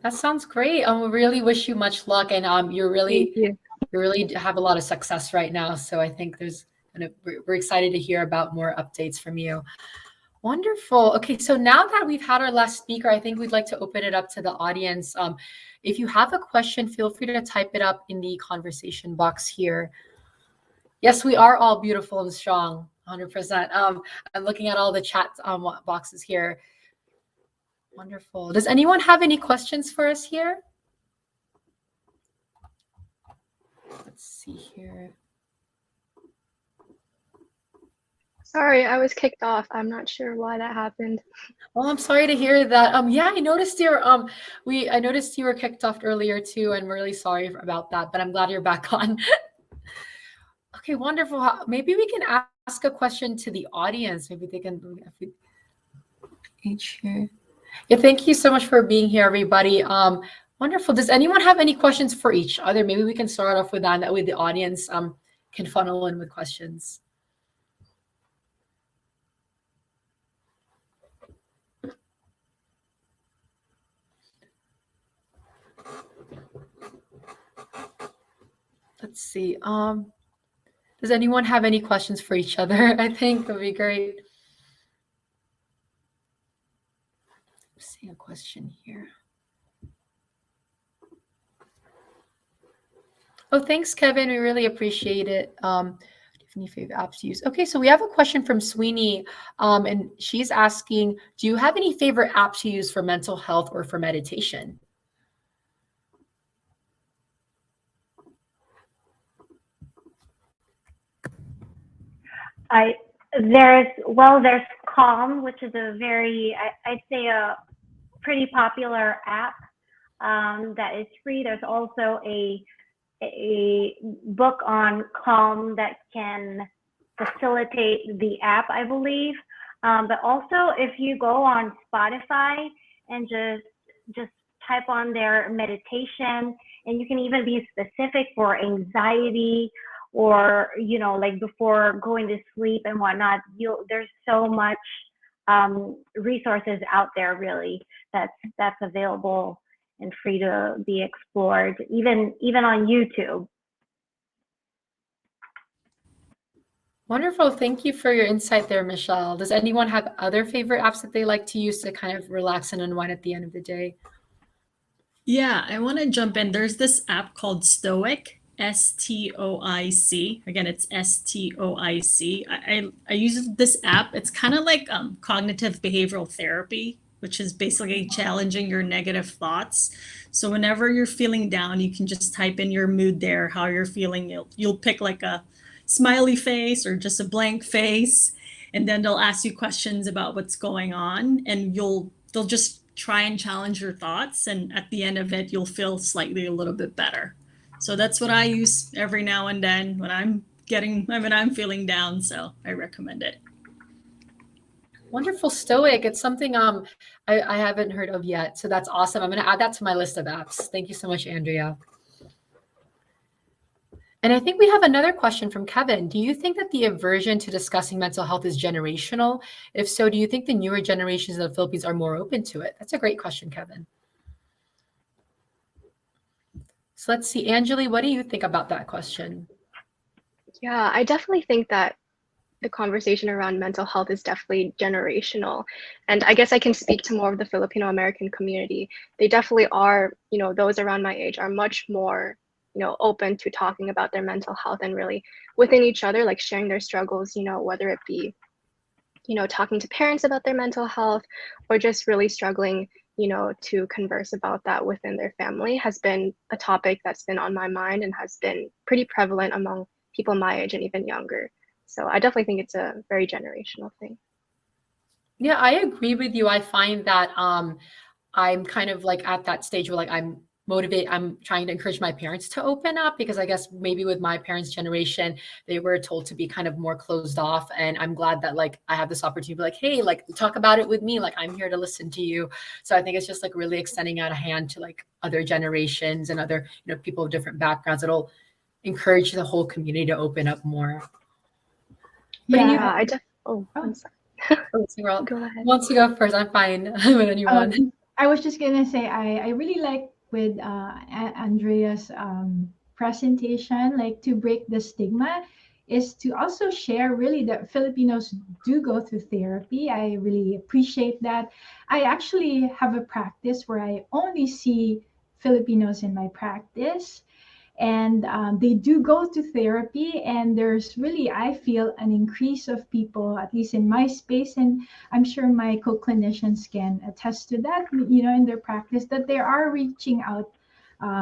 That sounds great. We really wish you much luck, and you really have a lot of success right now. So I think we're excited to hear about more updates from you. Wonderful. Okay, so now that we've had our last speaker, I think we'd like to open it up to the audience. If you have a question, feel free to type it up in the conversation box here. Yes, we are all beautiful and strong, 100%. I'm looking at all the chat boxes here. Wonderful. Does anyone have any questions for us here? Let's see here. Sorry, I was kicked off. I'm not sure why that happened. Well, I'm sorry to hear that. Yeah, I noticed I noticed you were kicked off earlier too, and we're really sorry about that, but I'm glad you're back on. Okay, wonderful. Maybe we can ask a question to the audience. Maybe they can each here. Yeah, thank you so much for being here, everybody. Wonderful. Does anyone have any questions for each other? Maybe we can start off with that. That way the audience can funnel in with questions. Let's see. Does anyone have any questions for each other? I think that would be great. Let's see a question here. Oh, thanks, Kevin. We really appreciate it. Any favorite apps to use? Okay, so we have a question from Sweeney, and she's asking, do you have any favorite apps to use for mental health or for meditation? There's Calm, which is I'd say a pretty popular app that is free. There's also a book on Calm that can facilitate the app, I believe. But also, if you go on Spotify and just type on their meditation, and you can even be specific for anxiety, or like before going to sleep and whatnot. There's so much resources out there, really, that's available and free to be explored, even on YouTube. Wonderful. Thank you for your insight there, Michelle. Does anyone have other favorite apps that they like to use to kind of relax and unwind at the end of the day? Yeah, I want to jump in. There's this app called Stoic, STOIC. Again, it's STOIC. I use this app. It's kind of like cognitive behavioral therapy, which is basically challenging your negative thoughts. So whenever you're feeling down, you can just type in your mood there, how you're feeling. You'll pick like a smiley face or just a blank face, and then they'll ask you questions about what's going on, and they'll just try and challenge your thoughts, and at the end of it, you'll feel slightly a little bit better. So that's what I use every now and then when I'm feeling down. So I recommend it. Wonderful Stoic. It's something I haven't heard of yet. So that's awesome. I'm going to add that to my list of apps. Thank you so much, Andrea. And I think we have another question from Kevin. Do you think that the aversion to discussing mental health is generational? If so, do you think the newer generations in the Philippines are more open to it? That's a great question, Kevin. So let's see, Anjali, what do you think about that question? Yeah, I definitely think that the conversation around mental health is definitely generational. And I guess I can speak to more of the Filipino American community. They definitely are, those around my age are much more, open to talking about their mental health and really within each other, like sharing their struggles, whether it be, talking to parents about their mental health or just really struggling, to converse about that within their family has been a topic that's been on my mind and has been pretty prevalent among people my age and even younger. So I definitely think it's a very generational thing. Yeah, I agree with you. I find that I'm kind of like at that stage where like I'm trying to encourage my parents to open up because I guess maybe with my parents' generation, they were told to be kind of more closed off. And I'm glad that like I have this opportunity to be like, hey, like talk about it with me. Like I'm here to listen to you. So I think it's just like really extending out a hand to like other generations and other, people of different backgrounds. It'll encourage the whole community to open up more. Yeah, I'm sorry. Go ahead. Wants to go first? I'm fine with anyone. I was just gonna say I really like with Andrea's presentation, like to break the stigma, is to also share really that Filipinos do go through therapy. I really appreciate that. I actually have a practice where I only see Filipinos in my practice. And they do go to therapy, and there's really, I feel, an increase of people, at least in my space, and I'm sure my co-clinicians can attest to that, in their practice, that they are reaching out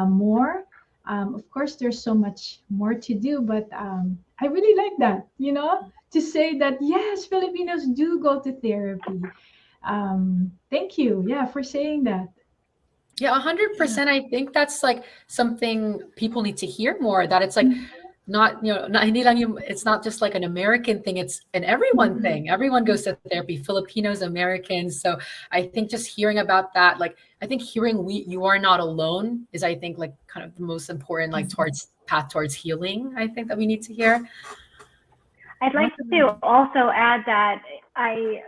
more. Of course, there's so much more to do, but I really like that, to say that, yes, Filipinos do go to therapy. Thank you, yeah, for saying that. Yeah, 100%. I think that's like something people need to hear more, that it's like not, it's not just like an American thing, it's an everyone thing. Everyone goes to therapy, Filipinos, Americans. So I think just hearing about that, like, I think hearing you are not alone is, I think, like kind of the most important, like path towards healing, I think that we need to hear. I'd like to also add that I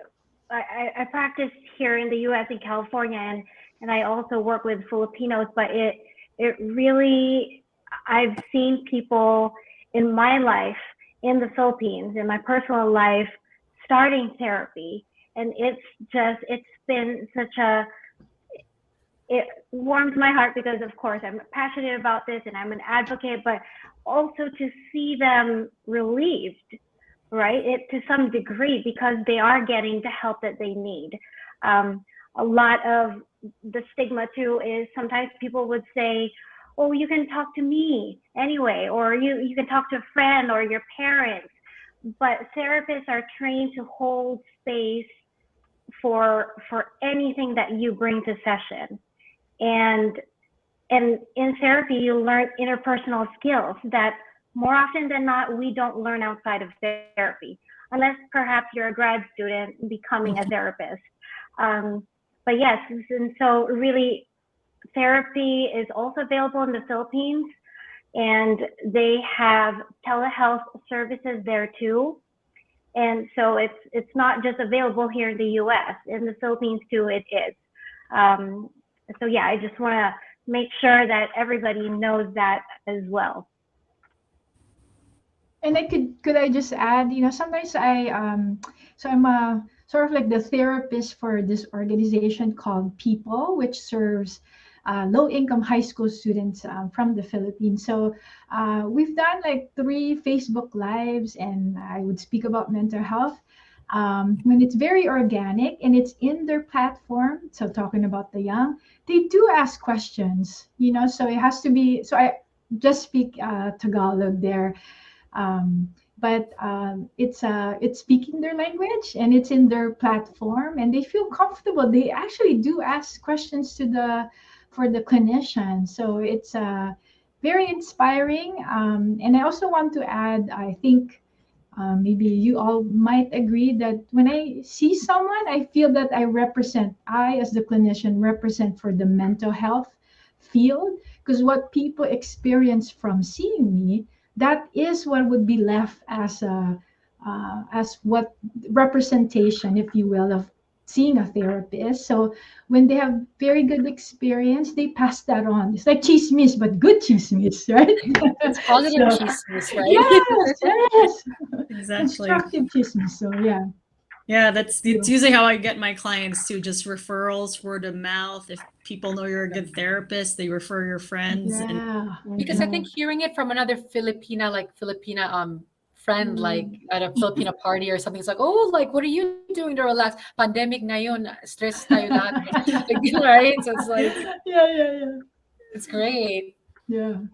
practice here in the U.S. in California, and I also work with Filipinos, but it really, I've seen people in my life in the Philippines, in my personal life, starting therapy. And it's been it warms my heart because, of course, I'm passionate about this and I'm an advocate, but also to see them relieved, right? To some degree, because they are getting the help that they need. A lot of the stigma too is sometimes people would say, oh, you can talk to me anyway, or you can talk to a friend or your parents. But therapists are trained to hold space for anything that you bring to session. And in therapy, you learn interpersonal skills that more often than not, we don't learn outside of therapy, unless perhaps you're a grad student becoming a therapist. But yes, and so really, therapy is also available in the Philippines, and they have telehealth services there too. And so it's not just available here in the U.S. In the Philippines too, it is. So yeah, I just want to make sure that everybody knows that as well. And could I just add, sometimes so I'm a sort of like the therapist for this organization called People, which serves low-income high school students from the Philippines. So we've done like 3 Facebook Lives, and I would speak about mental health when it's very organic and it's in their platform. So talking about the young, they do ask questions, so it has to be, so I just speak Tagalog there. But it's speaking their language and it's in their platform and they feel comfortable. They actually do ask questions for the clinician. So it's very inspiring. And I also want to add, I think maybe you all might agree that when I see someone, I feel that I as the clinician represent for the mental health field, because what people experience from seeing me, that is what would be left as what representation, if you will, of seeing a therapist. So when they have very good experience, they pass that on. It's like chismis, but good chismis, right? It's positive So chismis, right? yes, yes, Exactly. constructive chismis. So yeah, Yeah, it's you. usually how I get my clients too, just referrals, word of mouth. If people know you're a good therapist, they refer your friends. And Yeah. Because I Yeah. think hearing it from another Filipina friend, like Mm. at a Filipino party or something, it's like, oh, like what are you doing to relax? Pandemic na yun, stress tayo lahat. Like, right? So it's like, Yeah, yeah, yeah. it's great. Yeah.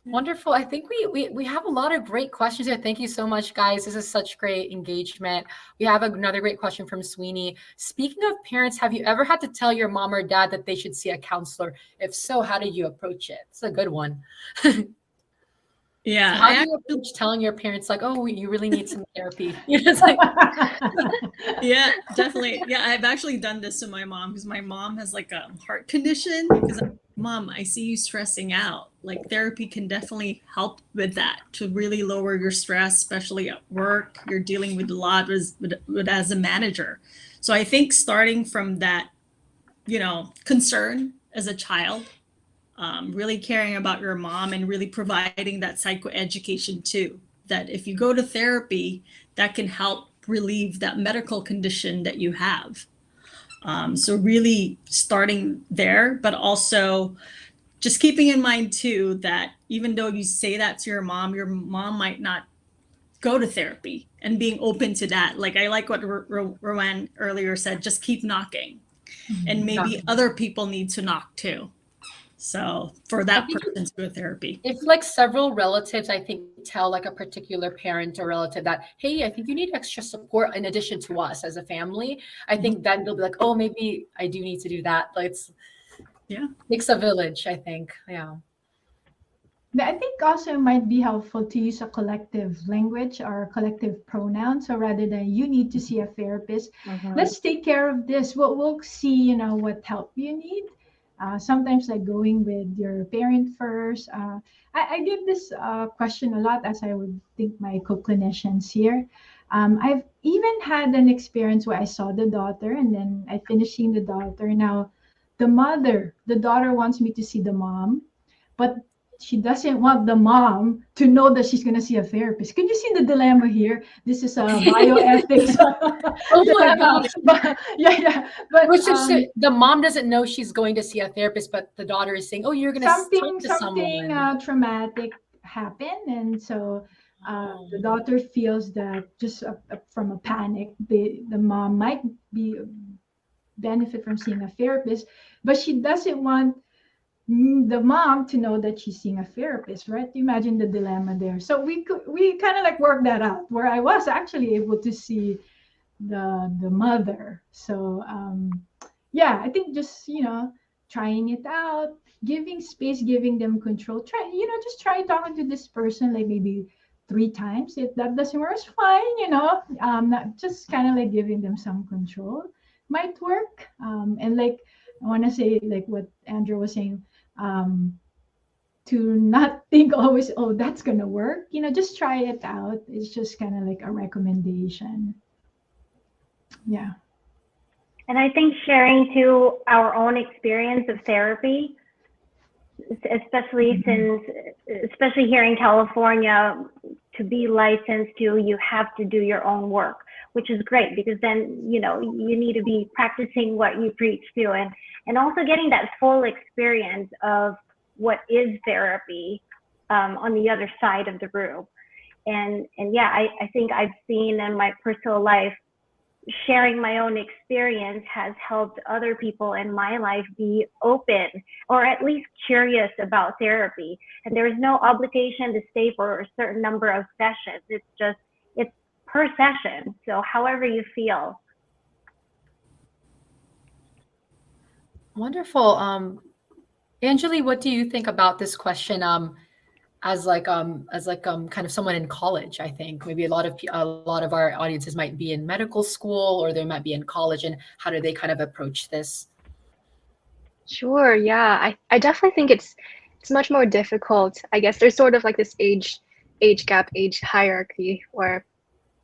Wonderful. I think we have a lot of great questions here. Thank you so much, guys. This is such great engagement. We have another great question from Sweeney. Speaking of parents, have you ever had to tell your mom or dad that they should see a counselor? If so, how did you approach it? It's a good one. yeah, So how I do you actually, approach telling your parents like, oh, you really need some therapy? It's like, yeah, definitely. Yeah, I've actually done this to my mom because my mom has like a heart condition. Because mom, I see you stressing out. Like therapy can definitely help with that to really lower your stress, especially at work. You're dealing with a lot as a manager. So I think starting from that, concern as a child, really caring about your mom and really providing that psychoeducation too. That if you go to therapy, that can help relieve that medical condition that you have. So really starting there, but also just keeping in mind too that even though you say that to your mom might not go to therapy, and being open to that. Like I like what Rowan earlier said, just keep knocking, and maybe other people need to knock too. So for I that think person to go to therapy. if like several relatives, I think, tell like a particular parent or relative that, hey, I think you need extra support in addition to us as a family, I think then they'll be like, oh, maybe I do need to do that. Like it's Yeah. takes a village, I think. Yeah. I think also it might be helpful to use a collective language or collective pronoun. So rather than you need to see a therapist, let's take care of this. We'll see, what help you need. Sometimes like going with your parent first. I give this question a lot, as I would think my co-clinicians here. I've even had an experience where I saw the daughter and then I finished seeing the daughter. Now, the daughter wants me to see the mom, but she doesn't want the mom to know that she's going to see a therapist. Can you see the dilemma here? This is a bioethics. Oh my God. But, yeah, yeah. But Which is the mom doesn't know she's going to see a therapist, but the daughter is saying, oh, you're going to talk to something someone. traumatic happened, and so the daughter feels that just from a panic, the mom might be benefit from seeing a therapist, but she doesn't want the mom to know that she's seeing a therapist, right? Imagine the dilemma there. So we kind of like work that out, where I was actually able to see the mother. So yeah, I think just trying it out, giving space, giving them control. Just try talking to this person like maybe 3 times. If that doesn't work, it's fine. Not just kind of like giving them some control might work. And like I want to say like what Andrew was saying, to not think always, oh, that's gonna work. Just try it out. It's just kind of like a recommendation. Yeah. And I think sharing to our own experience of therapy, especially here in California, to be licensed you have to do your own work, which is great because then, you need to be practicing what you preach to, and also getting that full experience of what is therapy on the other side of the room. And yeah, I think I've seen in my personal life, sharing my own experience has helped other people in my life be open or at least curious about therapy. And there is no obligation to stay for a certain number of sessions. It's per session. So however you feel. Wonderful. Angeli, what do you think about this question? kind of someone in college. I think maybe a lot of our audiences might be in medical school or they might be in college, and how do they kind of approach this? Sure, yeah. I definitely think it's much more difficult. I guess there's sort of like this age gap, age hierarchy where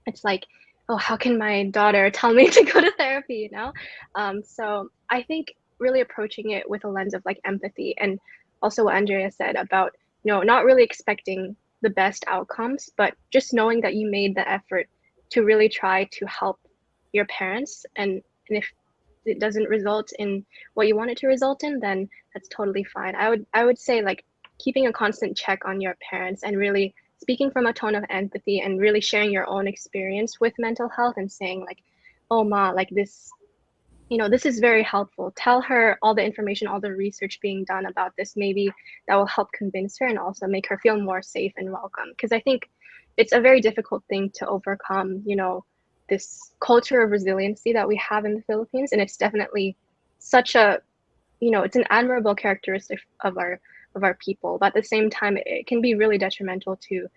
it's like, oh, how can my daughter tell me to go to therapy, you know? So I think really approaching it with a lens of like empathy, and also what Andrea said about, not really expecting the best outcomes, but just knowing that you made the effort to really try to help your parents. And if it doesn't result in what you want it to result in, then that's totally fine. I would say like keeping a constant check on your parents and really speaking from a tone of empathy and really sharing your own experience with mental health and saying like, oh ma, like this, this is very helpful. Tell her all the information, all the research being done about this. Maybe that will help convince her and also make her feel more safe and welcome. Because I think it's a very difficult thing to overcome, this culture of resiliency that we have in the Philippines. And it's definitely such a, it's an admirable characteristic of our people. But at the same time, it can be really detrimental to,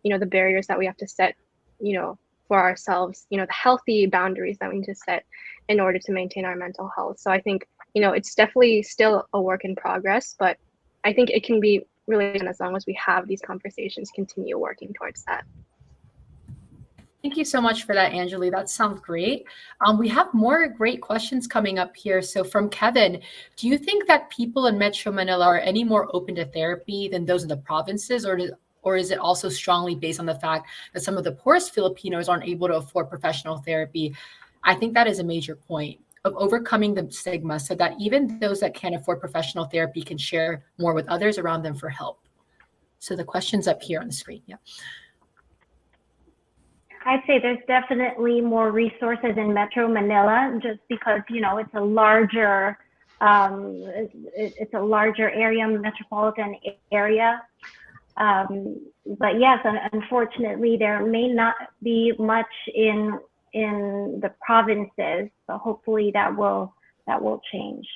the barriers that we have to set, for ourselves, the healthy boundaries that we need to set in order to maintain our mental health. So I think, it's definitely still a work in progress, but I think it can be really done as long as we have these conversations, continue working towards that. Thank you so much for that, Angeli. That sounds great. We have more great questions coming up here. So from Kevin, do you think that people in Metro Manila are any more open to therapy than those in the provinces, or is it also strongly based on the fact that some of the poorest Filipinos aren't able to afford professional therapy? I think that is a major point of overcoming the stigma so that even those that can't afford professional therapy can share more with others around them for help. So the question's up here on the screen. Yeah. I'd say there's definitely more resources in Metro Manila just because, it's a larger, it's a larger area, metropolitan area. But yes, unfortunately, there may not be much in the provinces. So hopefully that will change.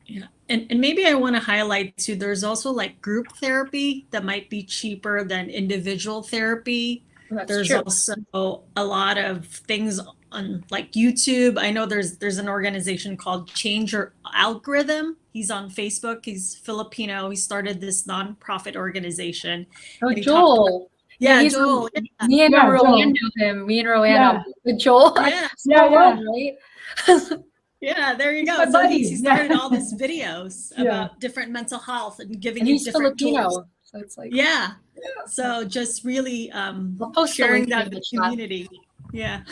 Yeah, and maybe I want to highlight too, there's also like group therapy that might be cheaper than individual therapy. There's true. also a lot of things on like YouTube. I know there's an organization called Change Your Algorithm. He's on Facebook. He's Filipino. He started this nonprofit organization. Oh, Joel. Joel. Yeah. Me and Rowan know him. Me and Rowan know Joel. Yeah. Right? Yeah, there you go. He's So he started all these videos about different mental health and giving you different Filipino, tools. so it's like So just really sharing that with the community. Yeah.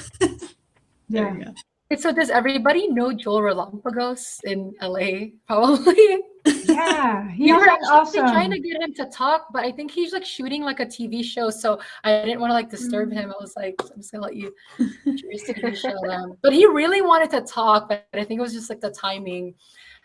There you go. So does everybody know Joel Relampagos in LA? Probably. Yeah, We were actually awesome. trying to get him to talk, but I think he's like shooting like a TV show, so I didn't want to like disturb him. I was like, I'm just gonna let you introduce the TV show. But he really wanted to talk, but I think it was just like the timing.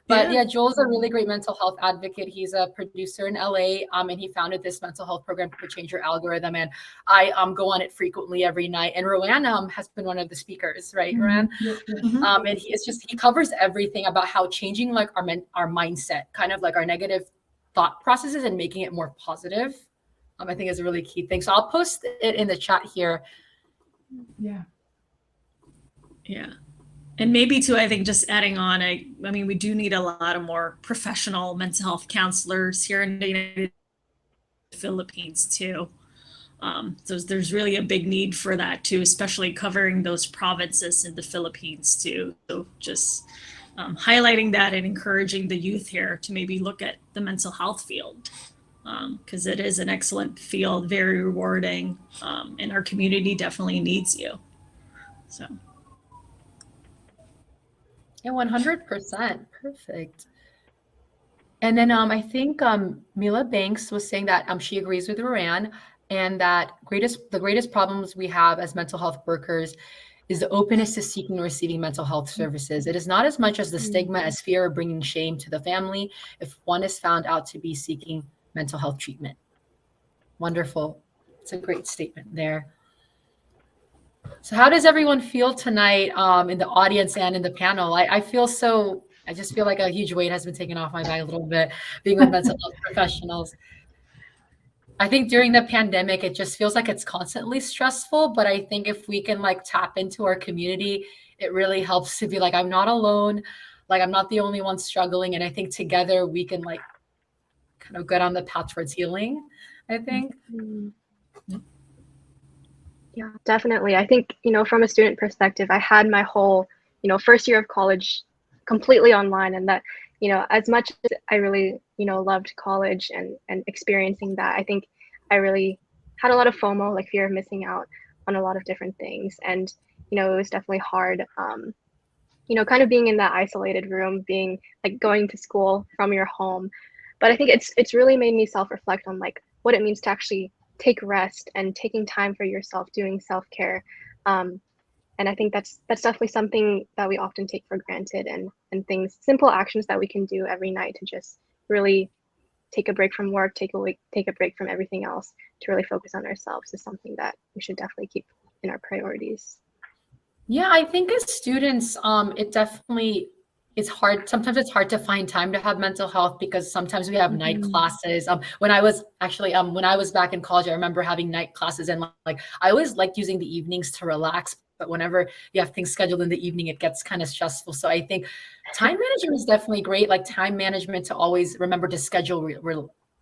But yeah, Joel's a really great mental health advocate. He's a producer in LA, and he founded this mental health program called Change Your Algorithm. And I go on it frequently every night. And Rowan has been one of the speakers, right, Rowan? And he covers everything about how changing like our mindset, kind of like our negative thought processes and making it more positive. I think is a really key thing. So I'll post it in the chat here. Yeah. And maybe too, I think just adding on, I mean, we do need a lot of more professional mental health counselors here in the United Philippines too. So there's really a big need for that too, especially covering those provinces in the Philippines too. So just highlighting that and encouraging the youth here to maybe look at the mental health field, because it is an excellent field, very rewarding, and our community definitely needs you. So. Yeah, 100%. Perfect. And then I think Mila Banks was saying that she agrees with Rowan, and that the greatest problems we have as mental health workers is the openness to seeking and receiving mental health services. It is not as much as the stigma as fear of bringing shame to the family if one is found out to be seeking mental health treatment. Wonderful. It's a great statement there. So how does everyone feel tonight in the audience and in the panel? I feel so I just feel like a huge weight has been taken off my back a little bit being with mental health professionals. I think during the pandemic, it just feels like it's constantly stressful. But I think if we can like tap into our community, it really helps to be like, I'm not alone. Like, I'm not the only one struggling. And I think together we can like kind of get on the path towards healing, I think. Mm. Yeah, definitely. I think, from a student perspective, I had my whole, first year of college completely online, and that, as much as I really, loved college and experiencing that, I think I really had a lot of FOMO, like fear of missing out on a lot of different things. And, it was definitely hard, kind of being in that isolated room, being like going to school from your home. But I think it's really made me self-reflect on like what it means to actually take rest and taking time for yourself, doing self-care. And I think that's definitely something that we often take for granted, and things, simple actions that we can do every night to just really take a break from work, take a break from everything else to really focus on ourselves is something that we should definitely keep in our priorities. Yeah, I think as students, it definitely it's hard. Sometimes it's hard to find time to have mental health because sometimes we have night classes. When I was back in college, I remember having night classes, and like I always liked using the evenings to relax. But whenever you have things scheduled in the evening, it gets kind of stressful. So I think time management is definitely great. Like time management to always remember to schedule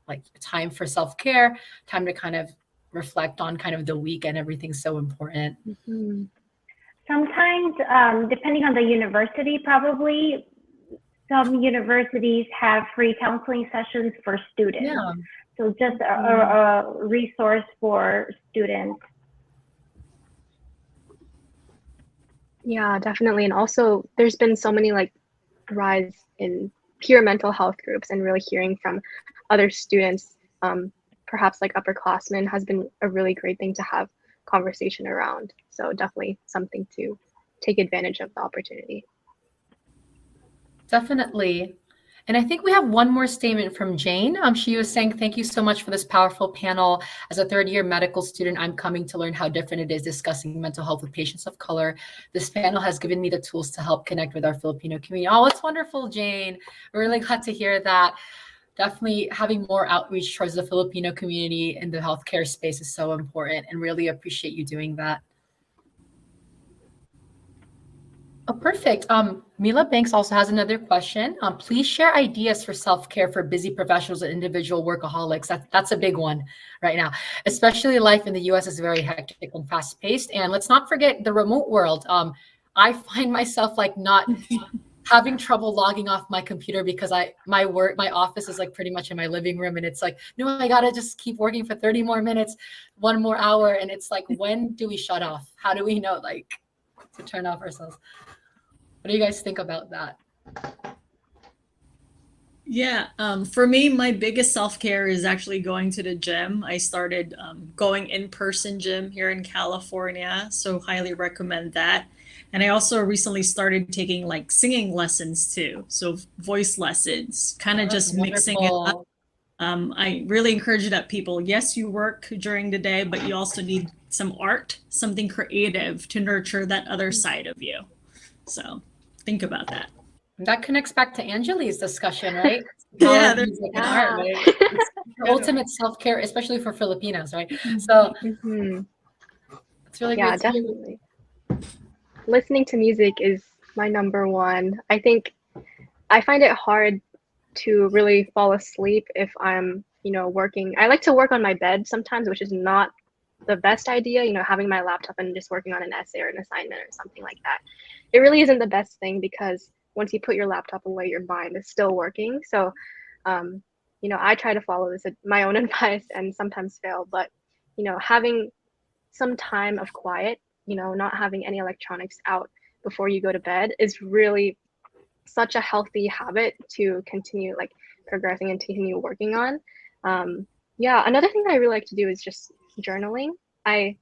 like time for self-care, time to kind of reflect on kind of the week, and everything's so important. Mm-hmm. Sometimes, depending on the university, probably some universities have free counseling sessions for students. Yeah. So just a resource for students. Yeah, definitely. And also there's been so many like rise in peer mental health groups, and really hearing from other students, perhaps like upperclassmen, has been a really great thing to have conversation around. So definitely something to take advantage of the opportunity. Definitely. And I think we have one more statement from Jane. She was saying, thank you so much for this powerful panel. As a third-year medical student, I'm coming to learn how different it is discussing mental health with patients of color. This panel has given me the tools to help connect with our Filipino community. Oh, it's wonderful, Jane. We're really glad to hear that. Definitely having more outreach towards the Filipino community in the healthcare space is so important, and really appreciate you doing that. Oh, perfect. Mila Banks also has another question. Please share ideas for self-care for busy professionals and individual workaholics. That's a big one right now, especially life in the US is very hectic and fast-paced. And let's not forget the remote world. I find myself like not having trouble logging off my computer because my office is like pretty much in my living room, and it's like, no, I gotta just keep working for 30 more minutes, 1 more hour. And it's like, when do we shut off? How do we know like to turn off ourselves? What do you guys think about that? Yeah, for me, my biggest self-care is actually going to the gym. I started going in-person gym here in California, so highly recommend that. And I also recently started taking like singing lessons too, so voice lessons, kind of just mixing it up. I really encourage that people, yes, you work during the day, but you also need some art, something creative to nurture that other side of you. So think about that. That connects back to Angeli's discussion, right? Yeah, Music and art, right? It's the ultimate self-care, especially for Filipinos, right? So it's really Yeah, great. definitely. Listening to music is my number one. I think I find it hard to really fall asleep if I'm, working. I like to work on my bed sometimes, which is not the best idea, having my laptop and just working on an essay or an assignment or something like that. It really isn't the best thing, because once you put your laptop away, your mind is still working. So, I try to follow my own advice and sometimes fail, but, having some time of quiet, not having any electronics out before you go to bed is really such a healthy habit to continue like progressing and continue working on. Yeah, another thing that I really like to do is just journaling. I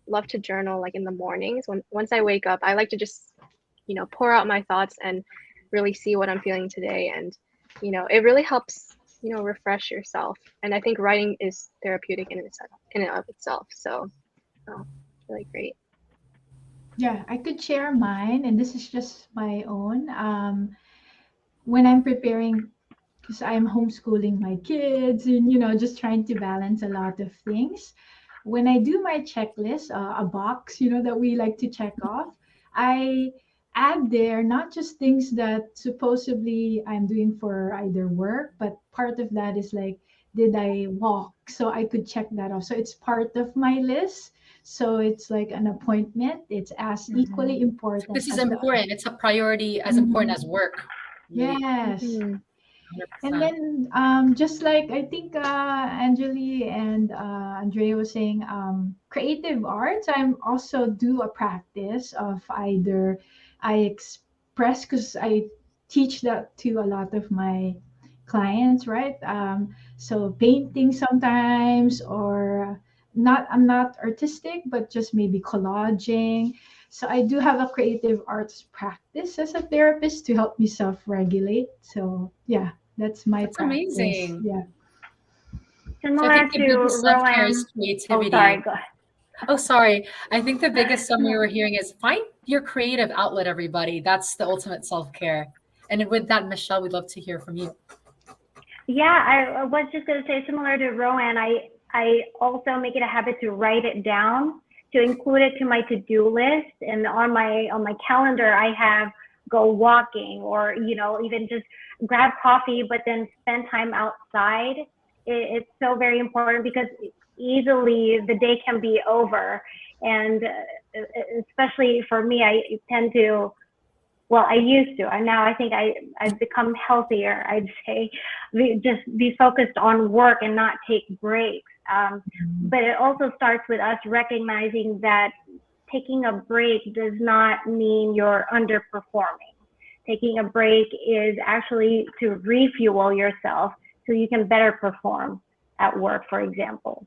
love to journal like in the mornings. Once I wake up, I like to just, pour out my thoughts and really see what I'm feeling today. And, it really helps, refresh yourself. And I think writing is therapeutic in and of itself. So, really great. Yeah, I could share mine, and this is just my own. when I'm preparing, because I'm homeschooling my kids and, just trying to balance a lot of things. When I do my checklist, a box, that we like to check off, I add there not just things that supposedly I'm doing for either work, but part of that is like, did I walk? So I could check that off. So it's part of my list. So it's like an appointment. It's as equally important This is as the. important. It's a priority as important Mhm. as work. Really, Yes. Mhm. And 100%. then just like I think Angeli and Andrea was saying, creative arts, I'm also do a practice of either I express, because I teach that to a lot of my clients, right? So painting sometimes, or not, I'm not artistic, but just maybe collaging. So I do have a creative arts practice as a therapist to help me self-regulate. So yeah, that's my That's practice. amazing. Yeah. So I Similar think the to biggest self-care is Rowan. Oh, sorry. creativity. Go ahead. Oh, sorry. I think the biggest summary we're hearing is find your creative outlet, everybody. That's the ultimate self-care. And with that, Michelle, we'd love to hear from you. Yeah, I was just going to say, similar to Rowan, I also make it a habit to write it down, to include it to my to-do list, and on my calendar I have go walking, or even just grab coffee, but then spend time outside. It's so very important, because easily the day can be over, and especially for me, I tend to, well, I used to, and now I think I've become healthier, I'd say. Just be focused on work and not take breaks. But it also starts with us recognizing that taking a break does not mean you're underperforming. Taking a break is actually to refuel yourself so you can better perform at work, for example.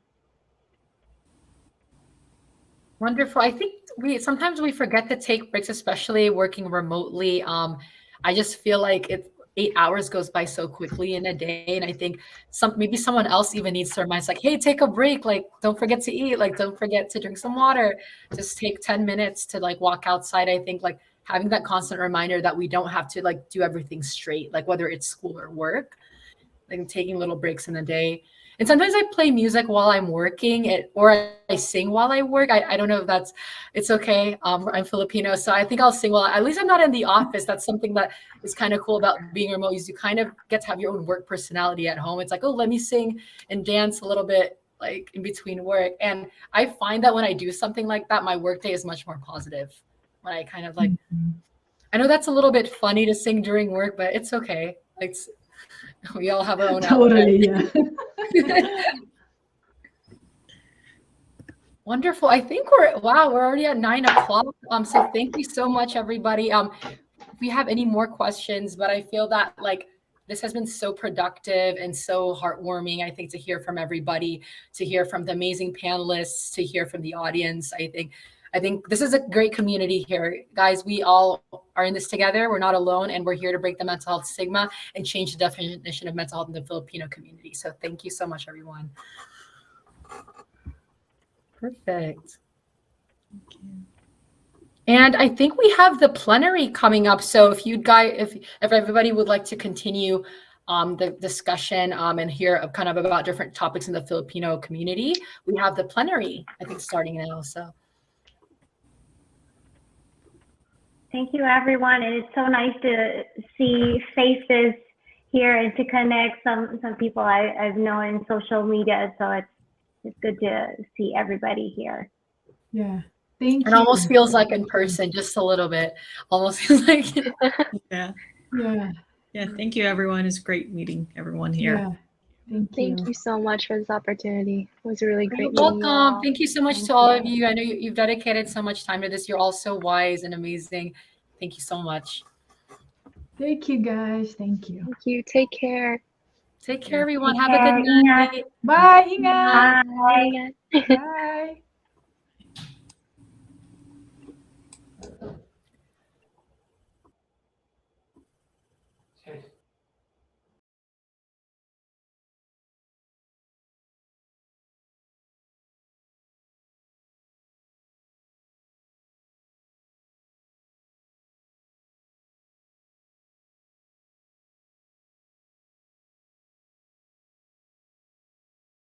Wonderful. I think we sometimes we forget to take breaks, especially working remotely. I just feel like 8 hours goes by so quickly in a day, and I think maybe someone else even needs to remind us, like, hey, take a break. Like, don't forget to eat. Like, don't forget to drink some water. Just take 10 minutes to like walk outside. I think like having that constant reminder that we don't have to like do everything straight, like whether it's school or work, like taking little breaks in the day. And sometimes I play music while I'm working, or I sing while I work. I don't know if it's okay. I'm Filipino, so I think I'll sing while, at least I'm not in the office. That's something that is kind of cool about being remote, is you kind of get to have your own work personality at home. It's like, oh, let me sing and dance a little bit like in between work. And I find that when I do something like that, my workday is much more positive. When I kind of like, I know that's a little bit funny to sing during work, but it's okay. Like, we all have our own outlet. Totally, yeah. Wonderful. I think we're already at 9 o'clock. So thank you so much, everybody. If we have any more questions, but I feel that like this has been so productive and so heartwarming, I think, to hear from everybody, to hear from the amazing panelists, to hear from the audience. I think this is a great community here. Guys, we all are in this together. We're not alone, and we're here to break the mental health stigma and change the definition of mental health in the Filipino community. So thank you so much, everyone. Perfect. And I think we have the plenary coming up. So if everybody would like to continue the discussion and hear kind of about different topics in the Filipino community, we have the plenary, I think, starting now. So thank you, everyone. And it's so nice to see faces here and to connect some people I've known in social media. So it's good to see everybody here. Yeah. Thank it you. almost feels like in person, just a little bit. Almost feels like Yeah. Yeah. Yeah. Thank you, everyone. It's great meeting everyone here. Yeah. Thank you so much for this opportunity. It was a really great You're meeting you welcome. all. Thank you so much to all of you. I know you've dedicated so much time to this. You're all so wise and amazing. Thank you so much. Thank you, guys. Thank you. Thank you. Take care. Take care, everyone. Take Have care. a good night. Bye, Ingat. Bye. Bye.